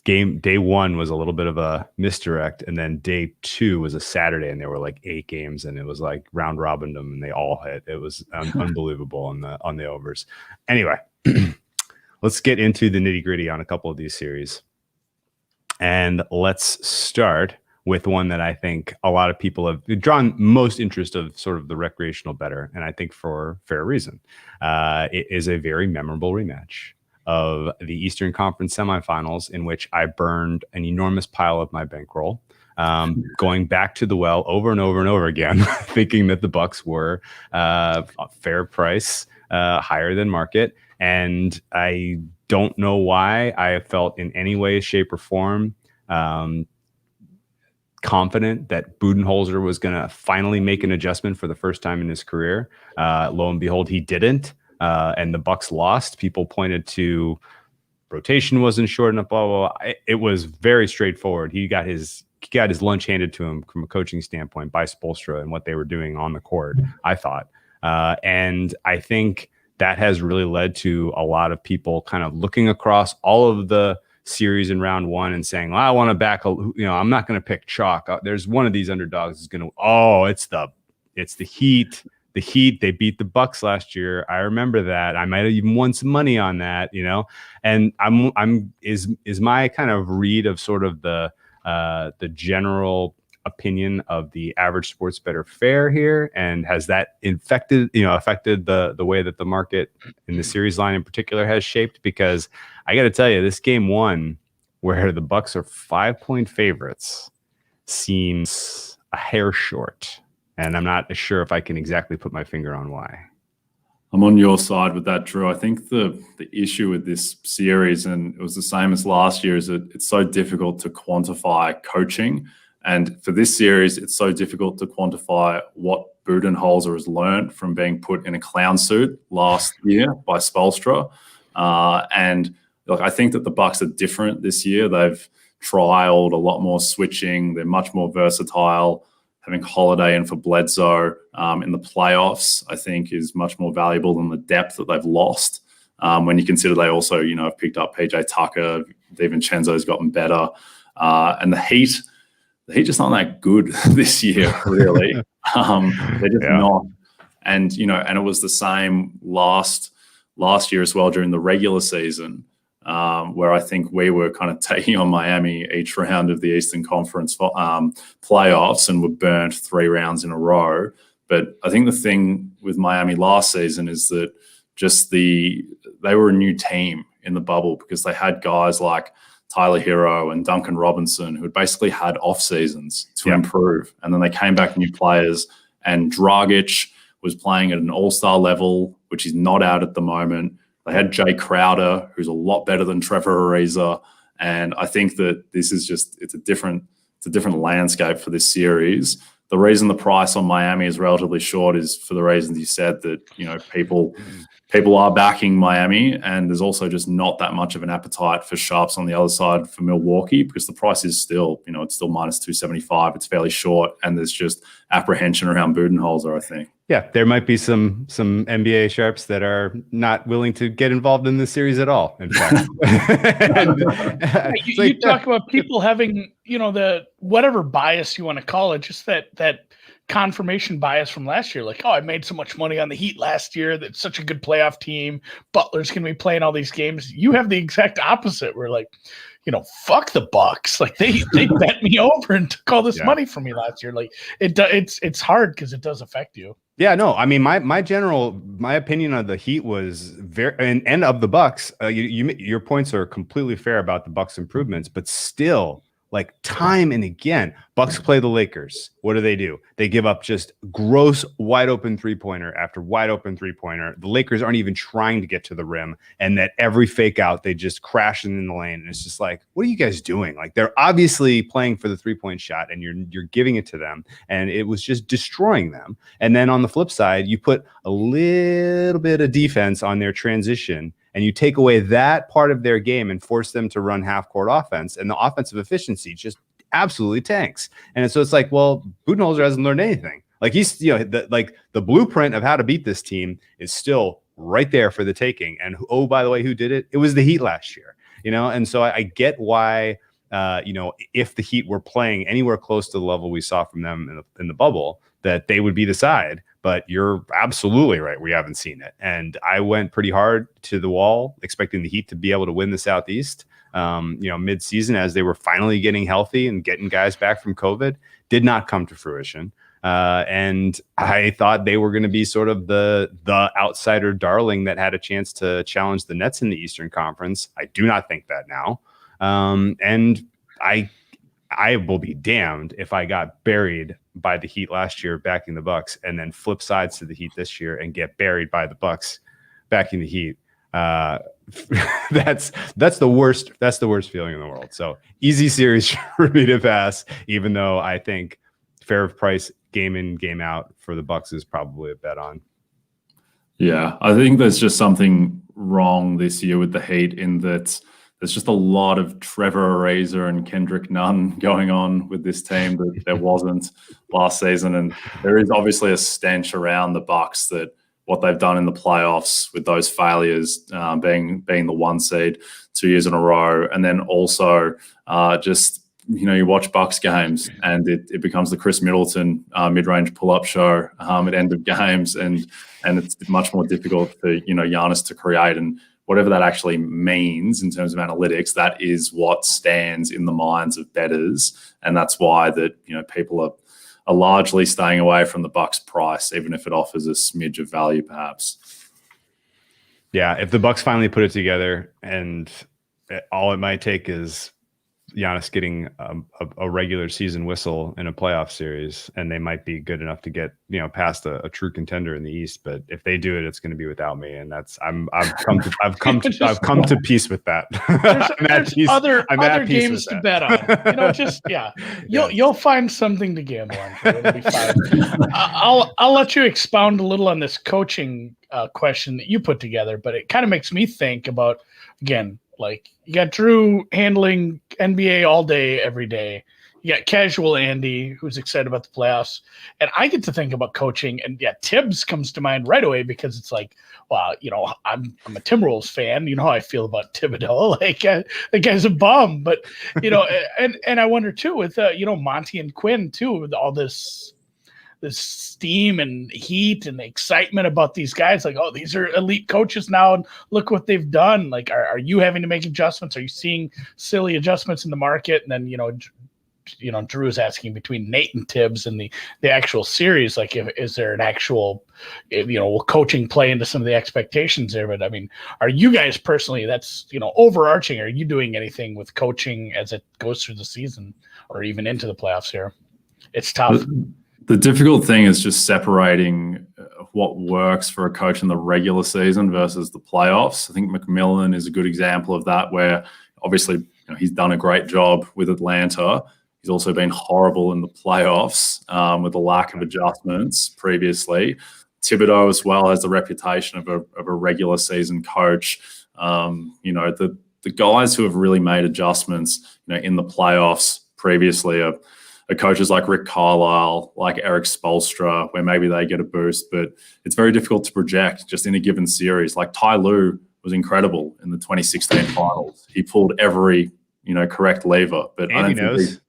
day 1 was a little bit of a misdirect, and then day 2 was a Saturday, and there were like 8 games, and it was like round robin them, and they all hit. It was unbelievable on the overs. Anyway, let's get into the nitty gritty on a couple of these series, and let's start with one that I think a lot of people have drawn most interest of, sort of the recreational bettor, and I think for fair reason. It is a very memorable rematch of the Eastern Conference semifinals, in which I burned an enormous pile of my bankroll, going back to the well over and over and over again, thinking that the Bucks were a fair price, higher than market. And I don't know why I felt in any way, shape, or form confident that Budenholzer was going to finally make an adjustment for the first time in his career. Lo and behold, he didn't. And the Bucks lost. People pointed to rotation wasn't short enough, blah, blah, blah. It was very straightforward. He got his lunch handed to him from a coaching standpoint by Spoelstra and what they were doing on the court, I thought. And I think that has really led to a lot of people kind of looking across all of the series in round one and saying, well, I want to back, I'm not going to pick chalk. There's one of these underdogs is going to, it's the Heat. The Heat, they beat the Bucks last year. I remember that. I might have even won some money on that, And is my kind of read of sort of the general opinion of the average sports bettor fair here, and has that affected the way that the market in the series line in particular has shaped? Because I got to tell you, this game one, where the Bucks are 5-point favorites, seems a hair short. And I'm not sure if I can exactly put my finger on why. I'm on your side with that, Drew. I think the issue with this series, and it was the same as last year, is that it's so difficult to quantify coaching. And for this series, it's so difficult to quantify what Budenholzer has learned from being put in a clown suit last year by Spoelstra. And look, I think that the Bucks are different this year. They've trialed a lot more switching. They're much more versatile. Having Holiday in for Bledsoe in the playoffs, I think, is much more valuable than the depth that they've lost. When you consider they also, have picked up PJ Tucker, DiVincenzo's gotten better, and the Heat just aren't that good this year, really. They're just not. And and it was the same last year as well during the regular season. Where I think we were kind of taking on Miami each round of the Eastern Conference playoffs and were burnt 3 rounds in a row. But I think the thing with Miami last season is that they were a new team in the bubble, because they had guys like Tyler Hero and Duncan Robinson who had basically had off seasons to improve. And then they came back new players, and Dragic was playing at an all-star level, which he's not out at the moment. They had Jay Crowder, who's a lot better than Trevor Ariza. And I think that this is it's a different landscape for this series. The reason the price on Miami is relatively short is for the reasons you said, that, people are backing Miami, and there's also just not that much of an appetite for sharps on the other side for Milwaukee, because the price is still, it's still minus 275. It's fairly short, and there's just apprehension around Budenholzer, I think. Yeah, there might be some NBA sharps that are not willing to get involved in this series at all, in fact. You talk about people having, the whatever bias you want to call it, just that confirmation bias from last year. Like, I made so much money on the Heat last year. That's such a good playoff team. Butler's going to be playing all these games. You have the exact opposite. We're like, fuck the Bucks. Like they bet me over and took all this money from me last year. Like it's hard because it does affect you. Yeah, no, I mean, my opinion of the Heat was very, and of the Bucks. Your points are completely fair about the Bucks improvements, but still, like, time and again, Bucks play the Lakers. What do? They give up just gross wide open 3-pointer after wide open 3-pointer. The Lakers aren't even trying to get to the rim, and that every fake out, they just crash in the lane. And it's just like, what are you guys doing? Like, they're obviously playing for the 3-point shot, and you're giving it to them, and it was just destroying them. And then on the flip side, you put a little bit of defense on their transition, and you take away that part of their game and force them to run half-court offense, and the offensive efficiency just absolutely tanks. And so it's like, well, Budenholzer hasn't learned anything. Like, he's, the blueprint of how to beat this team is still right there for the taking. And by the way, who did it? It was the Heat last year. And so I get why, if the Heat were playing anywhere close to the level we saw from them in the bubble, that they would be the side. But you're absolutely right. We haven't seen it. And I went pretty hard to the wall, expecting the Heat to be able to win the Southeast, mid-season, as they were finally getting healthy and getting guys back from COVID. Did not come to fruition. And I thought they were going to be sort of the outsider darling that had a chance to challenge the Nets in the Eastern Conference. I do not think that now. And I will be damned if I got buried by the Heat last year backing the Bucks, and then flip sides to the Heat this year and get buried by the Bucks backing the Heat. That's the worst. That's the worst feeling in the world. So easy series for me to pass, even though I think fair price game in, game out for the Bucks is probably a bet on. Yeah, I think there's just something wrong this year with the Heat, in that there's just a lot of Trevor Ariza and Kendrick Nunn going on with this team that there wasn't last season. And there is obviously a stench around the Bucks that what they've done in the playoffs with those failures, being the 1 seed 2 years in a row, and then also just you watch Bucks games and it becomes the Chris Middleton mid-range pull-up show at end of games, and it's much more difficult for Giannis to create, and whatever that actually means in terms of analytics, that is what stands in the minds of bettors, and that's why that people are largely staying away from the Bucks price, even if it offers a smidge of value, perhaps. Yeah, if the Bucks finally put it together, and all it might take is Giannis getting a regular season whistle in a playoff series, and they might be good enough to get past a true contender in the East. But if they do it, it's going to be without me, and that's I've come to peace with that. There's other games to bet on. You'll find something to gamble on. It'll be fine. I'll let you expound a little on this coaching question that you put together, but it kind of makes me think about, again, like, you got Drew handling NBA all day, every day. You got casual Andy, who's excited about the playoffs. And I get to think about coaching. And Tibbs comes to mind right away, because it's like, wow, I'm a Timberwolves fan. You know how I feel about Thibodeau. Like, the guy's a bum. But, and I wonder too with, Monty and Quinn too, with all this steam and heat and excitement about these guys, like, oh, these are elite coaches now, and look what they've done. Like, are you having to make adjustments? Are you seeing silly adjustments in the market? And then Drew is asking between Nate and Tibbs and the actual series, like, is there an actual will coaching play into some of the expectations there? But I mean, are you guys personally, that's overarching, are you doing anything with coaching as it goes through the season or even into the playoffs here? It's tough. The difficult thing is just separating what works for a coach in the regular season versus the playoffs. I think McMillan is a good example of that, where obviously he's done a great job with Atlanta. He's also been horrible in the playoffs with a lack of adjustments previously. Thibodeau as well has the reputation of a regular season coach. The guys who have really made adjustments in the playoffs previously are coaches like Rick Carlisle, like Eric Spoelstra, where maybe they get a boost, but it's very difficult to project just in a given series. Like Ty Lue was incredible in the 2016 finals. He pulled every, correct lever, but and I don't think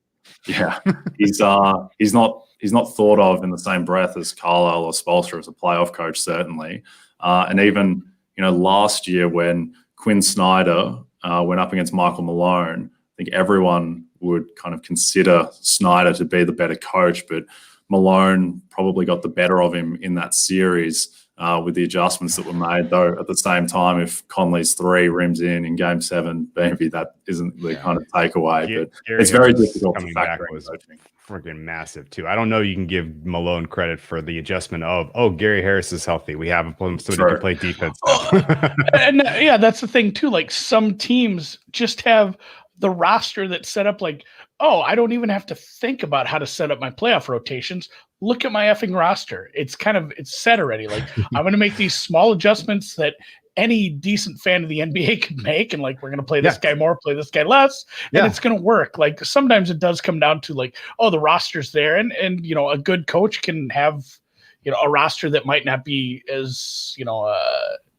he's not thought of in the same breath as Carlisle or Spoelstra as a playoff coach, certainly. And even, last year when Quinn Snyder went up against Michael Malone, I think everyone would kind of consider Snyder to be the better coach, but Malone probably got the better of him in that series with the adjustments that were made. Though at the same time, if Conley's 3 rims in Game 7, maybe that isn't the kind of takeaway. But it's very difficult to factor in coaching. Freaking massive too. I don't know. You can give Malone credit for the adjustment of, Gary Harris is healthy. We have him so he can play defense. And that's the thing too. Like, some teams just have the roster that's set up like, oh, I don't even have to think about how to set up my playoff rotations. Look at my effing roster. It's set already. Like, I'm going to make these small adjustments that any decent fan of the NBA could make. And like, we're going to play this guy more, play this guy less. And it's going to work. Like, sometimes it does come down to like, oh, the roster's there. And a good coach can have, a roster that might not be as,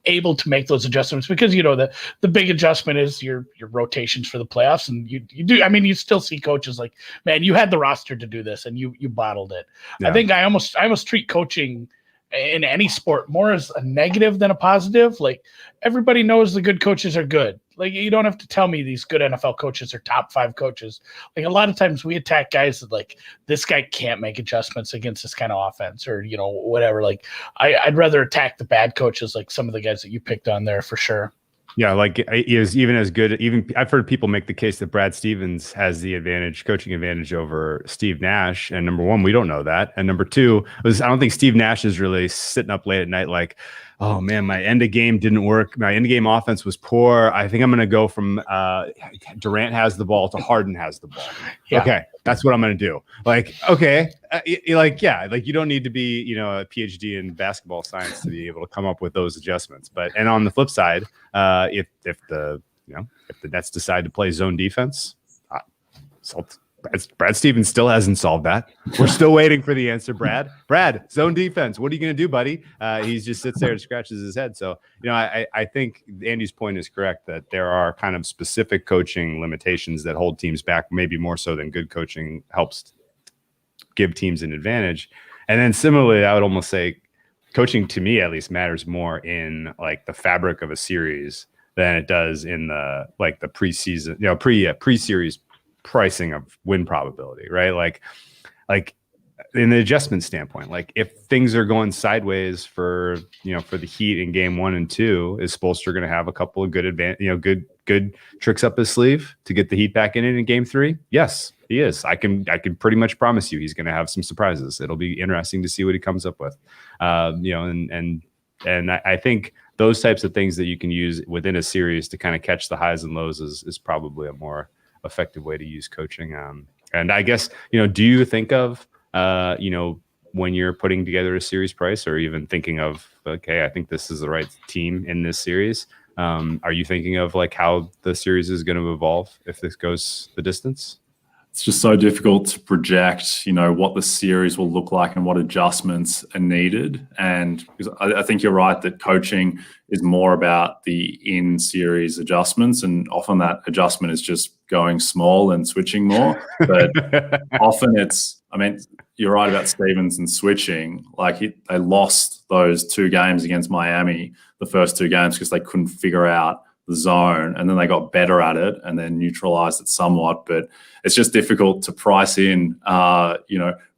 able to make those adjustments, because the big adjustment is your rotations for the playoffs. And you do, I mean, you still see coaches like, man, you had the roster to do this and you bottled it. I think I almost treat coaching in any sport more as a negative than a positive. Like, everybody knows the good coaches are good. Like, you don't have to tell me these good NFL coaches are top 5 coaches. Like, a lot of times we attack guys that, like, this guy can't make adjustments against this kind of offense, or, whatever. Like, I'd rather attack the bad coaches, like some of the guys that you picked on there, for sure. Yeah, like, he is even as good. Even I've heard people make the case that Brad Stevens has the coaching advantage over Steve Nash. And number one, we don't know that. And number two, I don't think Steve Nash is really sitting up late at night like, oh man, my end of game didn't work. My end of game offense was poor. I think I'm going to go from Durant has the ball to Harden has the ball. Yeah. Okay, that's what I'm going to do. Like, okay, you don't need to be, a PhD in basketball science to be able to come up with those adjustments. And on the flip side, if the Nets decide to play zone defense, Brad Stevens still hasn't solved that. We're still waiting for the answer, Brad. Brad, zone defense. What are you going to do, buddy? He just sits there and scratches his head. So, I think Andy's point is correct that there are kind of specific coaching limitations that hold teams back, maybe more so than good coaching helps give teams an advantage. And then similarly, I would almost say coaching, to me at least, matters more in like the fabric of a series than it does in the preseason, pre-series pricing of win probability, right? Like in the adjustment standpoint, like if things are going sideways for the Heat in game 1 and 2, is Spoelstra going to have a couple of good tricks up his sleeve to get the Heat back in game 3? Yes, he is. I can pretty much promise you he's going to have some surprises. It'll be interesting to see what he comes up with. And I think those types of things that you can use within a series to kind of catch the highs and lows is probably a more effective way to use coaching. And I guess, do you think of, when you're putting together a series price, or even thinking of, okay, I think this is the right team in this series. Are you thinking of like how the series is going to evolve if this goes the distance? It's just so difficult to project, what the series will look like and what adjustments are needed. And I think you're right that coaching is more about the in-series adjustments, and often that adjustment is just going small and switching more. But often you're right about Stevens and switching. Like they lost those 2 games against Miami, the first 2 games, because they couldn't figure out the zone, and then they got better at it and then neutralized it somewhat. But it's just difficult to price in,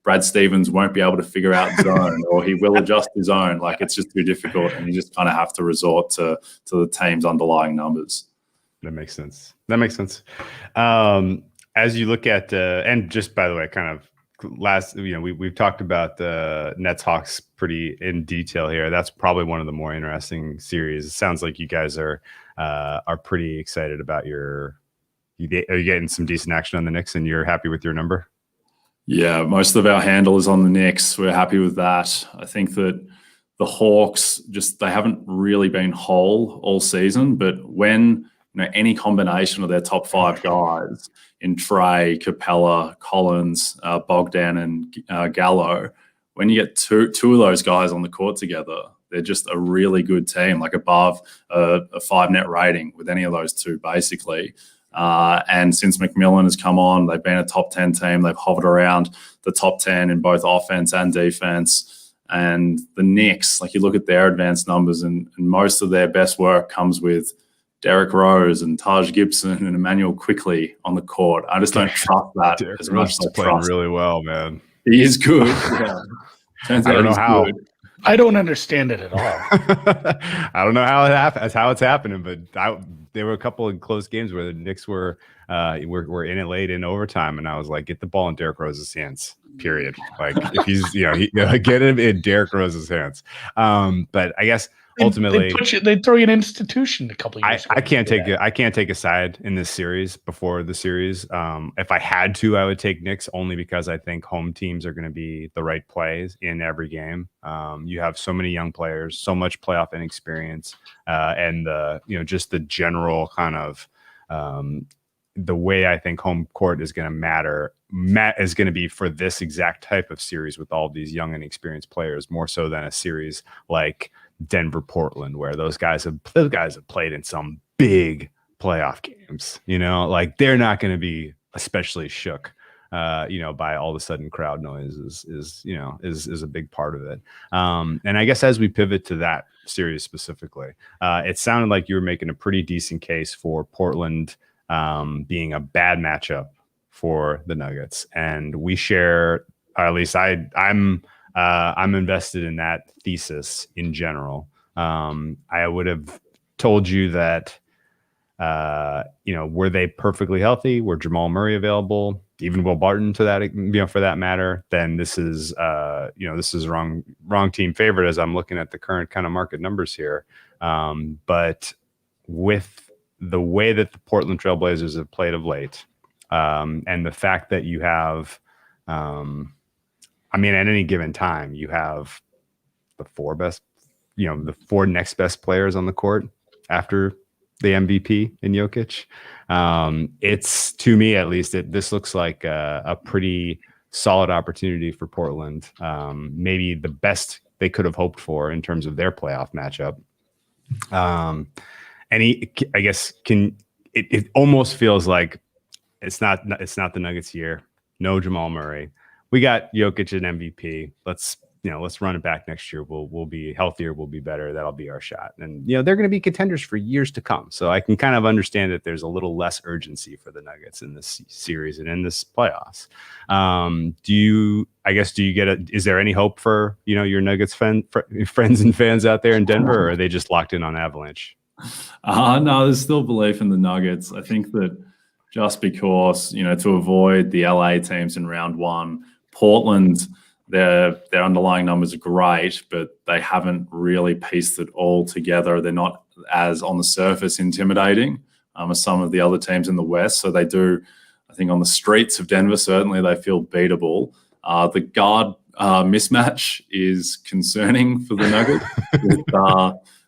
Brad Stevens won't be able to figure out zone, or he will adjust his own. Like it's just too difficult, and you just kind of have to resort to the team's underlying numbers. That makes sense. As you look at, and just by the way, kind of last, we've talked about the Nets Hawks pretty in detail here. That's probably one of the more interesting series. It sounds like you guys are pretty excited about are you getting some decent action on the Knicks, and you're happy with your number? Yeah, most of our handle is on the Knicks. We're happy with that. I think that the Hawks they haven't really been whole all season, but when any combination of their top 5 guys in Trey, Capella, Collins, Bogdan, and Gallo, when you get two of those guys on the court together, they're just a really good team, like above a 5 net rating with any of those 2, basically. And since McMillan has come on, they've been a top 10 team. They've hovered around the top 10 in both offense and defense. And the Knicks, like you look at their advanced numbers, and most of their best work comes with Derrick Rose and Taj Gibson and Emmanuel Quickly on the court. I just don't trust that Derrick as Rose much as I playing trust. really well, man. He is good. Yeah. Turns I out don't know he's how. good. I don't understand it at all. I don't know how it's happening, but there were a couple of close games where the Knicks were in it late in overtime, and I was like, get the ball in Derrick Rose's hands. Period. Like if he's get him in Derrick Rose's hands. But I guess ultimately they throw you an institution a couple of years ago. I can't take a side in this series before the series. If I had to, I would take Knicks, only because I think home teams are going to be the right plays in every game. You have so many young players, so much playoff inexperience, and just the general kind of the way I think home court is going to matter. Is going to be for this exact type of series with all these young and experienced players, more so than a series like Denver, Portland, where those guys have played in some big playoff games. Like they're not going to be especially shook, by all of a sudden crowd noise is a big part of it. And I guess as we pivot to that series specifically, it sounded like you were making a pretty decent case for Portland being a bad matchup for the Nuggets, and we share, or at least I'm invested in that thesis in general. I would have told you that, were they perfectly healthy? Were Jamal Murray available? Even Will Barton to that, for that matter, then this is wrong team favorite as I'm looking at the current kind of market numbers here. But with the way that the Portland Trailblazers have played of late, and the fact that you have, at any given time, you have the 4 next best players on the court after the MVP in Jokic. It's, to me at least, this looks like a pretty solid opportunity for Portland. Maybe the best they could have hoped for in terms of their playoff matchup. I guess it almost feels like it's not the Nuggets year. No Jamal Murray. We got Jokic and MVP. Let's run it back next year. We'll be healthier. We'll be better. That'll be our shot. And they're going to be contenders for years to come. So I can kind of understand that there's a little less urgency for the Nuggets in this series and in this playoffs. Is there any hope for your Nuggets friends and fans out there in Denver, or are they just locked in on Avalanche? No, there's still belief in the Nuggets. I think that just because to avoid the LA teams in round one, Portland. Their underlying numbers are great, but they haven't really pieced it all together. They're not as on the surface intimidating as some of the other teams in the West. So they do, I think, on the streets of Denver, certainly they feel beatable. The guard mismatch is concerning for the Nuggets with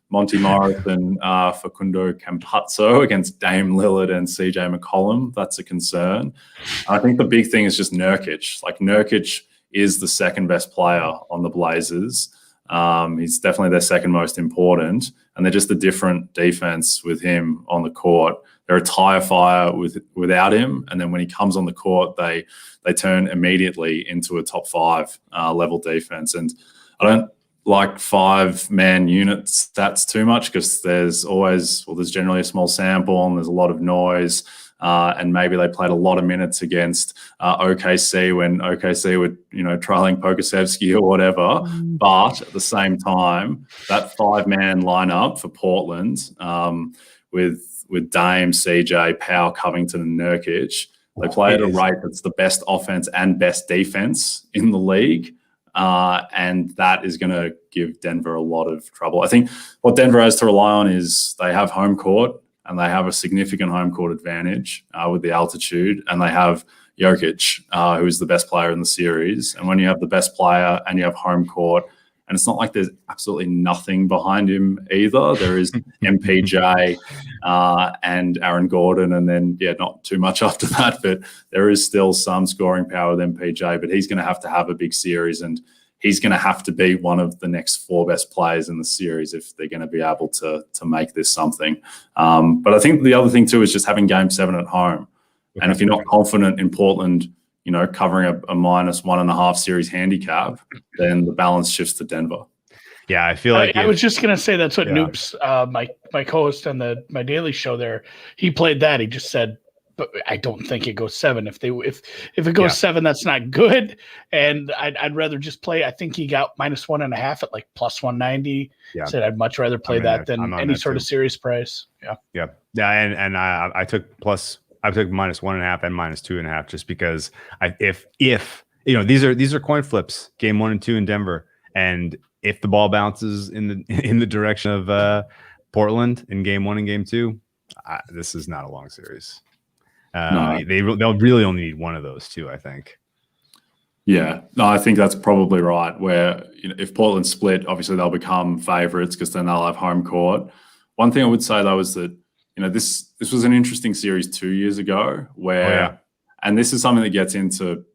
Monty Morris and Facundo Campazzo against Dame Lillard and CJ McCollum. That's a concern. I think the big thing is just Nurkic. Like, Nurkic is the second best player on the Blazers. He's definitely their second most important, and they're just a different defense with him on the court. They're a tire fire without him, and then when he comes on the court, they turn immediately into a top five level defense. And I don't like 5-man unit stats too much because there's generally a small sample and there's a lot of noise. And maybe they played a lot of minutes against OKC when OKC were, trialing Pokusevski or whatever. But at the same time, that 5-man lineup for Portland with Dame, CJ, Powell, Covington, and Nurkic, they play at a rate that's the best offense and best defense in the league. And that is going to give Denver a lot of trouble. I think what Denver has to rely on is they have home court. And they have a significant home court advantage with the altitude. And they have Jokic, who is the best player in the series. And when you have the best player and you have home court, and it's not like there's absolutely nothing behind him either. There is MPJ and Aaron Gordon, and then, not too much after that. But there is still some scoring power with MPJ. But he's going to have a big series, and he's going to have to be one of the next 4 best players in the series if they're going to be able to make this something. But I think the other thing too is just having Game 7 at home. And if you're not confident in Portland, covering a -1.5 series handicap, then the balance shifts to Denver. Yeah, I feel like I was just going to say that's what Noops, my co-host on my daily show there, he played that. He just said, but I don't think it goes 7. If it goes 7, that's not good. And I'd rather just play. I think he got -1.5 at like +190. Yeah. Said I'd much rather play that than any sort of series price. Yeah. And I took -1.5 and -2.5 just because if these are coin flips, game 1 and 2 in Denver, and if the ball bounces in the direction of Portland in game 1 and game 2, this is not a long series. They'll really only need one of those two, I think. Yeah, no, I think that's probably right. Where if Portland split, obviously they'll become favourites because then they'll have home court. One thing I would say though is that this was an interesting series 2 years ago where, and this is something that gets into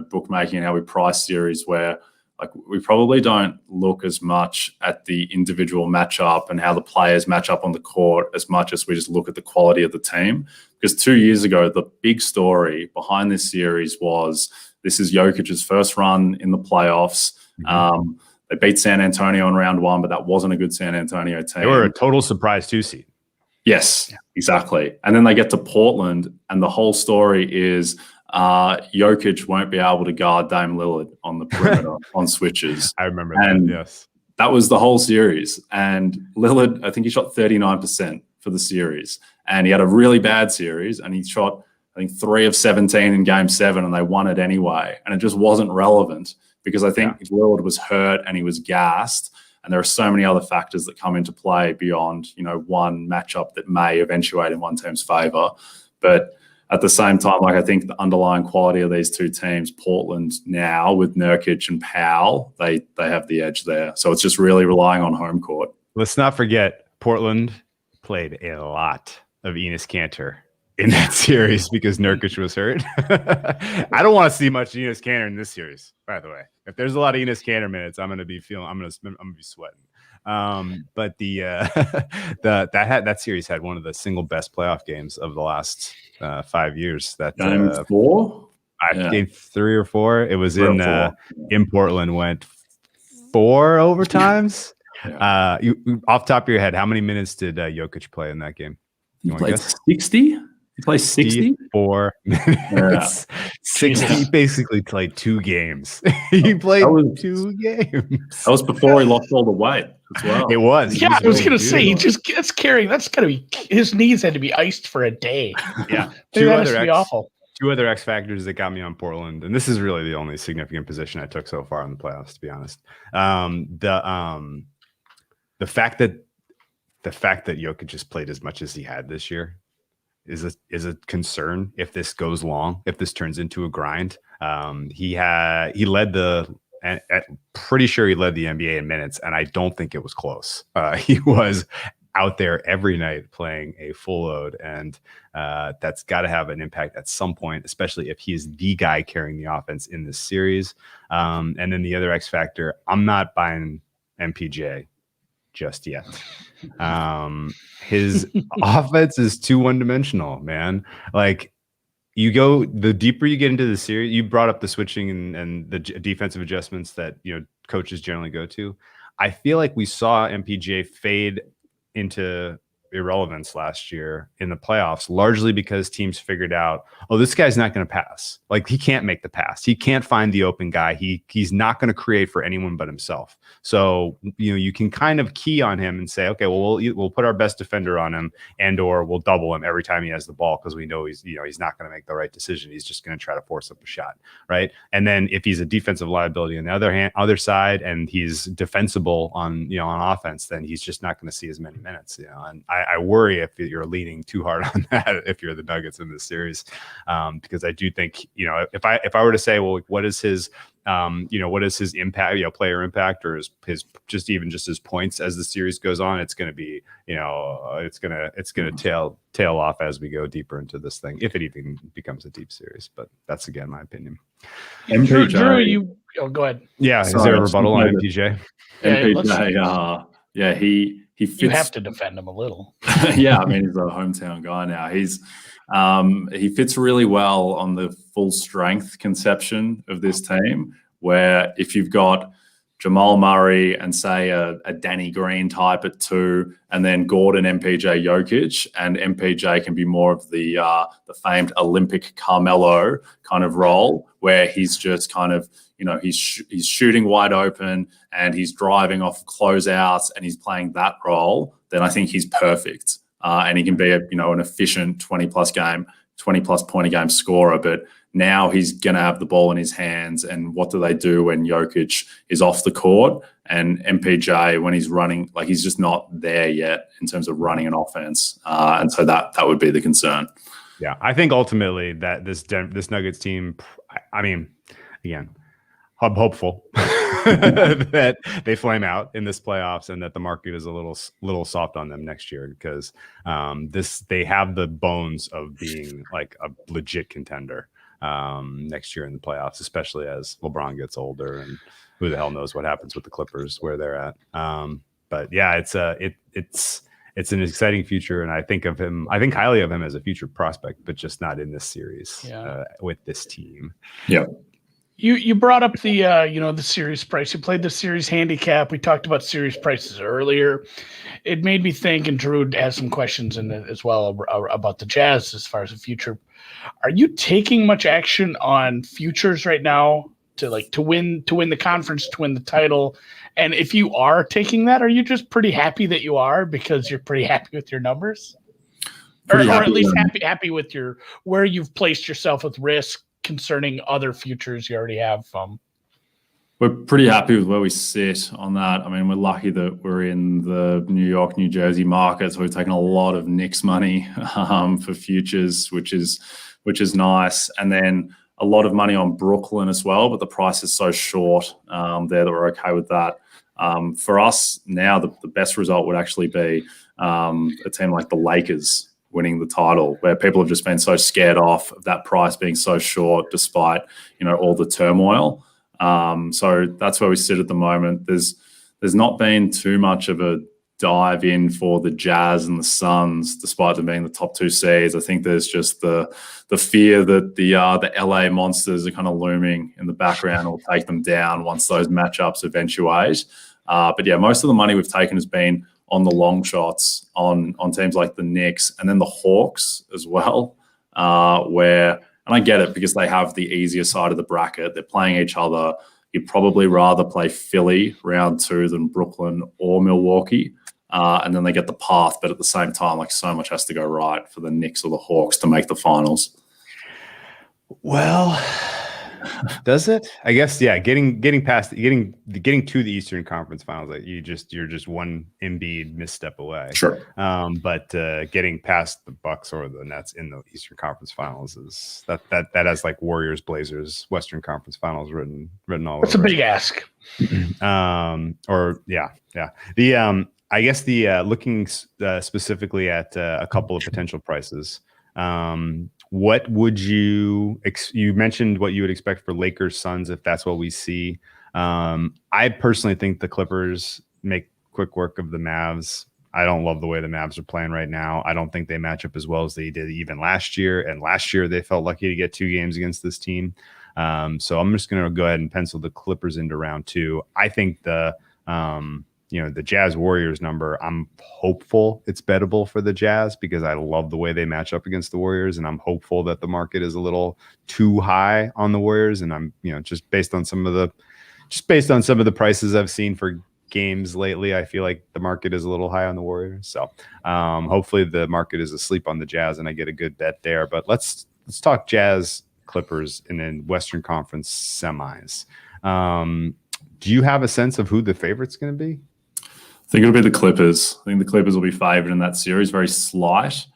bookmaking and how we price series where. Like, we probably don't look as much at the individual matchup and how the players match up on the court as much as we just look at the quality of the team. Because 2 years ago, the big story behind this series was this is Jokic's first run in the playoffs. Mm-hmm. They beat San Antonio in round 1, but that wasn't a good San Antonio team. They were a total surprise 2 seed. Yes, exactly. And then they get to Portland, and the whole story is Jokic won't be able to guard Dame Lillard on the perimeter on switches. I remember that, yes. That was the whole series. And Lillard, I think he shot 39% for the series. And he had a really bad series, and he shot, I think, 3 of 17 in Game 7, and they won it anyway. And it just wasn't relevant because I think Lillard was hurt and he was gassed. And there are so many other factors that come into play beyond, one matchup that may eventuate in one team's favor. But at the same time, I think the underlying quality of these two teams, Portland now with Nurkic and Powell, they have the edge there. So it's just really relying on home court. Let's not forget Portland played a lot of Enes Kanter in that series because Nurkic was hurt. I don't want to see much Enes Kanter in this series, by the way. If there's a lot of Enes Kanter minutes, I'm gonna be sweating. But that series had one of the single best playoff games of the last 5 years. That Game 4, game 3 or 4. It was in Portland. Went 4 overtimes. You off the top of your head, how many minutes did Jokic play in that game? He played 60. He plays 60? 4 minutes. 60. He basically played 2 games. He played 2 games. That was before he lost all the weight as well. It was. Yeah, I was going to say, he just gets carrying. That's got to be, his knees had to be iced for a day. Yeah. That must be awful. 2 other X factors that got me on Portland, and this is really the only significant position I took so far in the playoffs, to be honest. The fact that Jokic just played as much as he had this year is a concern if this goes long, if this turns into a grind. He led pretty sure he led the NBA in minutes, and I don't think it was close. He was out there every night playing a full load, and that's got to have an impact at some point, especially if he is the guy carrying the offense in this series. And then the other X factor, I'm not buying MPJ just yet. His offense is too one-dimensional, man. Like, the deeper you get into the series, you brought up the switching and the defensive adjustments that coaches generally go to. I feel like we saw MPJ fade into irrelevance last year in the playoffs, largely because teams figured out, oh, this guy's not going to pass. Like, he can't make the pass. He can't find the open guy. He's not going to create for anyone but himself. So, you can kind of key on him and say, okay, well, we'll put our best defender on him, and or we'll double him every time he has the ball, because we know he's not going to make the right decision. He's just going to try to force up a shot, right? And then if he's a defensive liability on the other side, and he's defensible on offense, then he's just not going to see as many minutes. And I worry if you're leaning too hard on that if you're the Nuggets in this series, because I do think if I were to say, well, what is his impact, player impact, or his just his points as the series goes on, it's going to be it's going to tail off as we go deeper into this thing, if it even becomes a deep series. But that's, again, my opinion. Drew, go ahead. Yeah, is there a rebuttal on MPJ? MPJ, he fits. You have to defend him a little. Yeah, I mean, he's a hometown guy now. He fits really well on the full strength conception of this team, where if you've got Jamal Murray and, say, a Danny Green type at 2, and then Gordon, MPJ, Jokic, and MPJ can be more of the famed Olympic Carmelo kind of role, where he's just kind of, he's shooting wide open and he's driving off closeouts and he's playing that role, then I think he's perfect. And he can be an efficient 20 plus point a game scorer. But now he's going to have the ball in his hands. And what do they do when Jokic is off the court? And MPJ, when he's running, like, he's just not there yet in terms of running an offense. And so that would be the concern. Yeah, I think ultimately that this Nuggets team, I mean, again, I'm hopeful that they flame out in this playoffs and that the market is a little soft on them next year, because they have the bones of being like a legit contender next year in the playoffs, especially as LeBron gets older, and who the hell knows what happens with the Clippers where they're at. But yeah, it's an exciting future, and I think highly of him as a future prospect, but just not in this series with this team. Yeah. You brought up the the series price. You played the series handicap. We talked about series prices earlier. It made me think, and Drew has some questions in it as well about the Jazz as far as the future. Are you taking much action on futures right now to win the conference, to win the title? And if you are taking that, are you just pretty happy that you are, because you're pretty happy with your numbers, or at least happy with where you've placed yourself with risk concerning other futures you already have? We're pretty happy with where we sit on that. I mean, we're lucky that we're in the New York, New Jersey markets. We've taken a lot of Knicks money for futures, which is nice. And then a lot of money on Brooklyn as well, but the price is so short there that we're okay with that. For us now, the best result would actually be a team like the Lakers winning the title, where people have just been so scared off of that price being so short, despite all the turmoil. So that's where we sit at the moment. There's not been too much of a dive in for the Jazz and the Suns, despite them being the top 2 seeds. I think there's just the fear that the LA Monsters are kind of looming in the background and will take them down once those matchups eventuate. But yeah, most of the money we've taken has been on the long shots on teams like the Knicks and then the Hawks as well, and I get it because they have the easier side of the bracket. They're playing each other. You'd probably rather play Philly round 2 than Brooklyn or Milwaukee. And then they get the path, but at the same time, like, so much has to go right for the Knicks or the Hawks to make the finals. Well, does it? I guess, yeah. Getting to the Eastern Conference Finals, like you're just one Embiid misstep away. Sure. But getting past the Bucks or the Nets in the Eastern Conference Finals is that has like Warriors, Blazers, Western Conference Finals written all over. It's a big ask. I guess looking specifically at a couple of potential prices. What would you mentioned what you would expect for Lakers Suns if that's what we see. I personally think the Clippers make quick work of the Mavs. I don't love the way the Mavs are playing right now. I don't think they match up as well as they did even last year. And last year they felt lucky to get 2 games against this team. So I'm just going to go ahead and pencil the Clippers into round 2. I think the Jazz Warriors number, I'm hopeful it's bettable for the Jazz because I love the way they match up against the Warriors, and I'm hopeful that the market is a little too high on the Warriors. And I'm, just based on some of the prices I've seen for games lately, I feel like the market is a little high on the Warriors. So hopefully the market is asleep on the Jazz and I get a good bet there. But let's talk Jazz Clippers and then Western Conference semis. Do you have a sense of who the favorite's going to be? I think it'll be the Clippers. I think the Clippers will be favored in that series, very slight.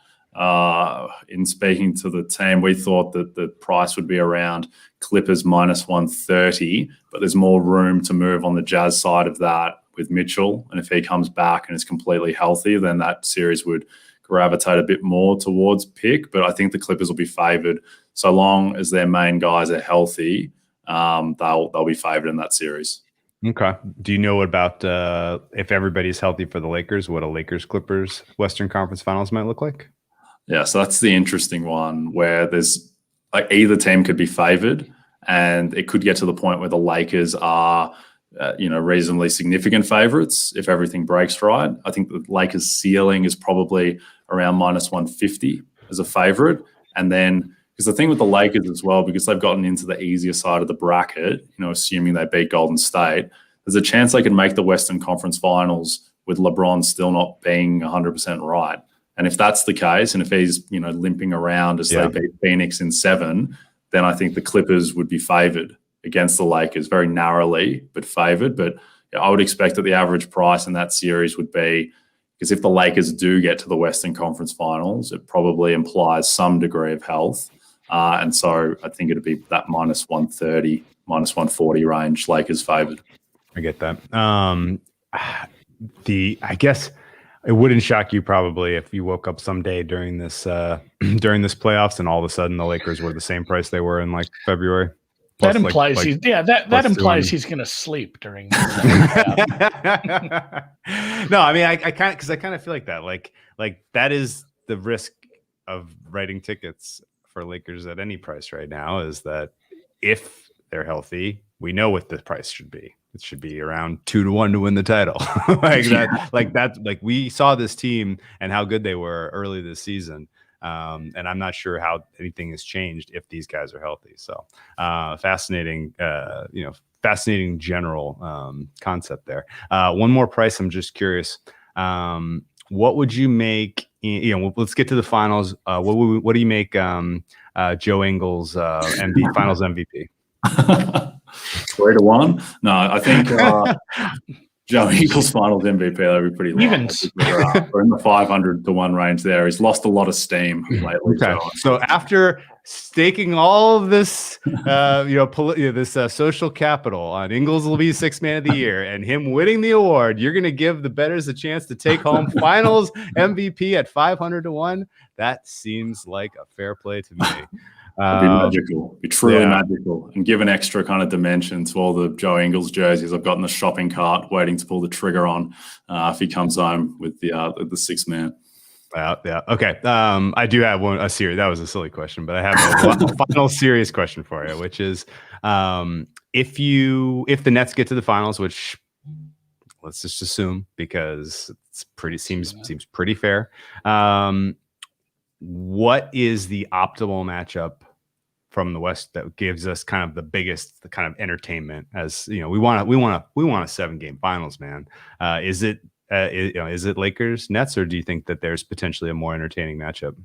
In speaking to the team, we thought that the price would be around Clippers minus 130, but there's more room to move on the Jazz side of that with Mitchell. And if he comes back and is completely healthy, then that series would gravitate a bit more towards pick. But I think the Clippers will be favored so long as their main guys are healthy. They'll be favored in that series. Okay. Do you know about if everybody's healthy for the Lakers, what a Lakers-Clippers Western Conference Finals might look like? Yeah, so that's the interesting one where there's like either team could be favored, and it could get to the point where the Lakers are, reasonably significant favorites if everything breaks right. I think the Lakers' ceiling is probably around minus 150 as a favorite, and then. Because the thing with the Lakers as well, because they've gotten into the easier side of the bracket, assuming they beat Golden State, there's a chance they can make the Western Conference Finals with LeBron still not being 100% right. And if that's the case, and if he's, limping around as they beat Phoenix in 7, then I think the Clippers would be favored against the Lakers very narrowly, but favored. But I would expect that the average price in that series would be, because if the Lakers do get to the Western Conference Finals, it probably implies some degree of health. And so I think it'd be that minus 130, minus 140 range, Lakers favored. I get that. I guess it wouldn't shock you probably if you woke up someday during this playoffs and all of a sudden the Lakers were the same price they were in like February. That implies that implies he's going to sleep during. No, I mean I kind of feel like that. Like that is the risk of writing tickets for Lakers at any price right now, is that if they're healthy, we know what the price should be. It should be around 2-1 to win the title. Like we saw this team and how good they were early this season. And I'm not sure how anything has changed if these guys are healthy. So fascinating general concept there. One more price. I'm just curious. What would you make? Let's get to the finals. What do you make Joe Ingles finals MVP? 3-1. No, I think Joe Ingles finals MVP, that'd be pretty low. We're in the 500 to 1 range there. He's lost a lot of steam lately. Okay. So after staking all of this, this social capital on Ingles will be Sixth Man of the Year and him winning the award, you're going to give the bettors a chance to take home Finals MVP at 500-1. That seems like a fair play to me. It'd be magical. It'd be truly magical, and give an extra kind of dimension to all the Joe Ingles jerseys I've got in the shopping cart, waiting to pull the trigger on if he comes home with the Sixth Man. Yeah. Okay. I do have a serious. That was a silly question, but I have a final serious question for you, which is, if the Nets get to the finals, which let's just assume because it's seems pretty fair. What is the optimal matchup from the West that gives us kind of the biggest kind of entertainment? As we want a 7-game finals, man. Is it Lakers Nets, or do you think that there's potentially a more entertaining matchup?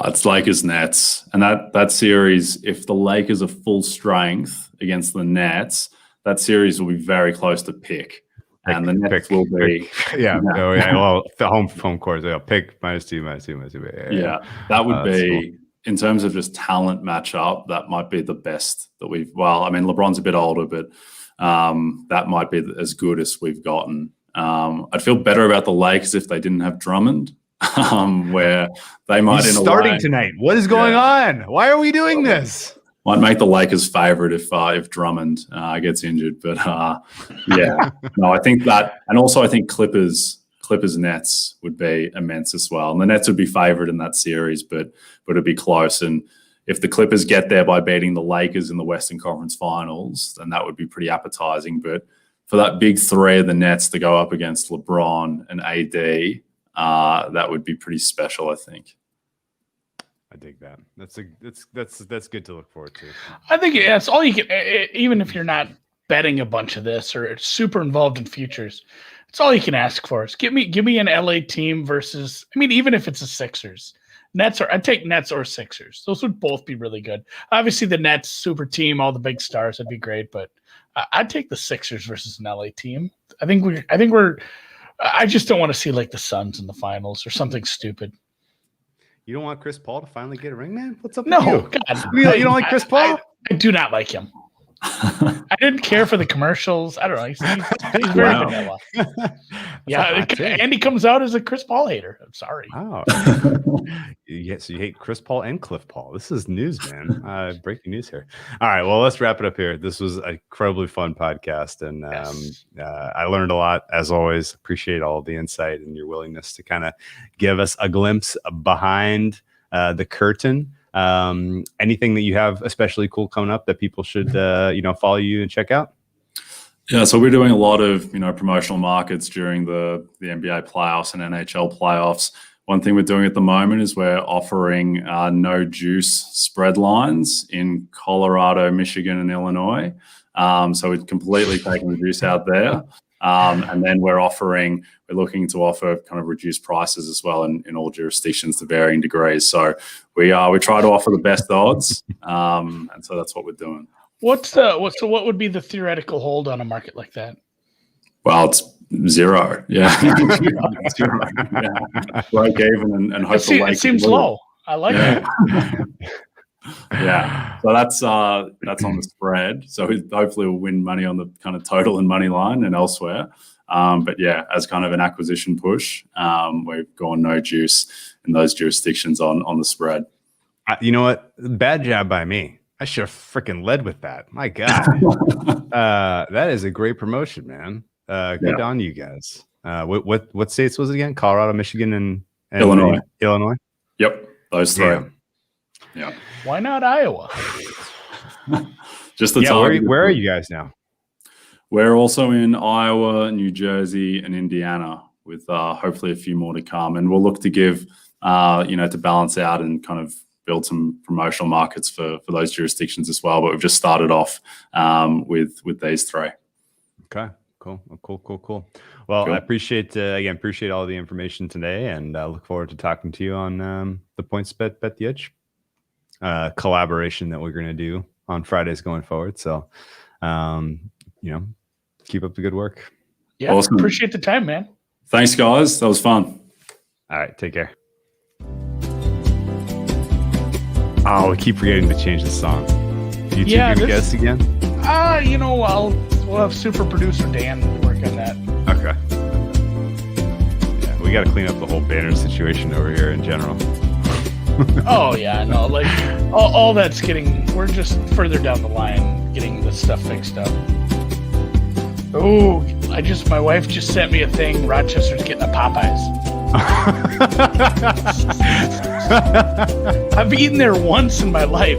It's Lakers Nets, and that series, if the Lakers are full strength against the Nets, that series will be very close to pick. And the Nets will be, well, the home court, pick -2. Yeah, that would be cool. In terms of just talent matchup. That might be the best that we've. Well, I mean, LeBron's a bit older, but that might be as good as we've gotten. I'd feel better about the Lakers if they didn't have Drummond, where they might. He's starting tonight. What is going on? Why are we doing this? Might make the Lakers' favorite if Drummond gets injured, but no, I think that, and also I think Clippers Nets would be immense as well, and the Nets would be favorite in that series, but it'd be close. And if the Clippers get there by beating the Lakers in the Western Conference Finals, then that would be pretty appetizing. But for that big three of the Nets to go up against LeBron and AD, that would be pretty special, I think. I dig that. That's good to look forward to. I think it's all you can, even if you're not betting a bunch of this or super involved in futures, it's all you can ask for. Is give me an LA team versus, I mean, even if it's a Sixers, I'd take Nets or Sixers. Those would both be really good. Obviously the Nets super team, all the big stars, that'd be great, but I'd take the Sixers versus an LA team. I just don't want to see like the Suns in the finals or something stupid. You don't want Chris Paul to finally get a ring, man? What's up with you? God. You don't like Chris Paul? I do not like him. I didn't care for the commercials. I don't know. He's very vanilla. Yeah, Andy comes out as a Chris Paul hater. I'm sorry. Oh. Yeah, so you hate Chris Paul and Cliff Paul. This is news, man. Breaking news here. All right, well, let's wrap it up here. This was an incredibly fun podcast, and I learned a lot, as always. Appreciate all the insight and your willingness to kind of give us a glimpse behind the curtain. Anything that you have especially cool coming up that people should follow you and check out? Yeah, so we're doing a lot of promotional markets during the NBA playoffs and NHL playoffs. One thing we're doing at the moment is we're offering no juice spread lines in Colorado, Michigan, and Illinois. So we're completely taking the juice out there. And then we're looking to offer kind of reduced prices as well in all jurisdictions to varying degrees. So we try to offer the best odds, and so that's what we're doing. What would be the theoretical hold on a market like that? Well, it's zero. Yeah, zero. Yeah. Break even and hope the it seems low. I like it. Yeah, so that's on the spread. So hopefully we'll win money on the kind of total and money line and elsewhere. But yeah, as kind of an acquisition push, we've gone no juice in those jurisdictions on the spread. You know what? Bad job by me. I should have freaking led with that. My God, that is a great promotion, man. Good on you guys. What states was it again? Colorado, Michigan, and Illinois. Illinois. Yep, those three. Yeah. Why not Iowa? Just the time. Where are you guys now? We're also in Iowa, New Jersey, and Indiana, with hopefully a few more to come. And we'll look to give, to balance out and kind of build some promotional markets for those jurisdictions as well. But we've just started off with these three. Okay. Cool. Well, cool. I appreciate all the information today, and I look forward to talking to you on the PointsBet Bet the Edge collaboration that we're going to do on Fridays going forward. So, keep up the good work. Yeah, awesome. Appreciate the time, man. Thanks, guys. That was fun. All right, take care. Oh, we keep forgetting to change the song. You two Yeah, gonna this- guess again? We'll have super producer Dan work on that. Okay. Yeah, we got to clean up the whole banner situation over here in general. Oh yeah, no, like all that's we're just further down the line getting this stuff fixed up. Oh, my wife just sent me a thing. Rochester's getting a Popeyes. I've eaten there once in my life.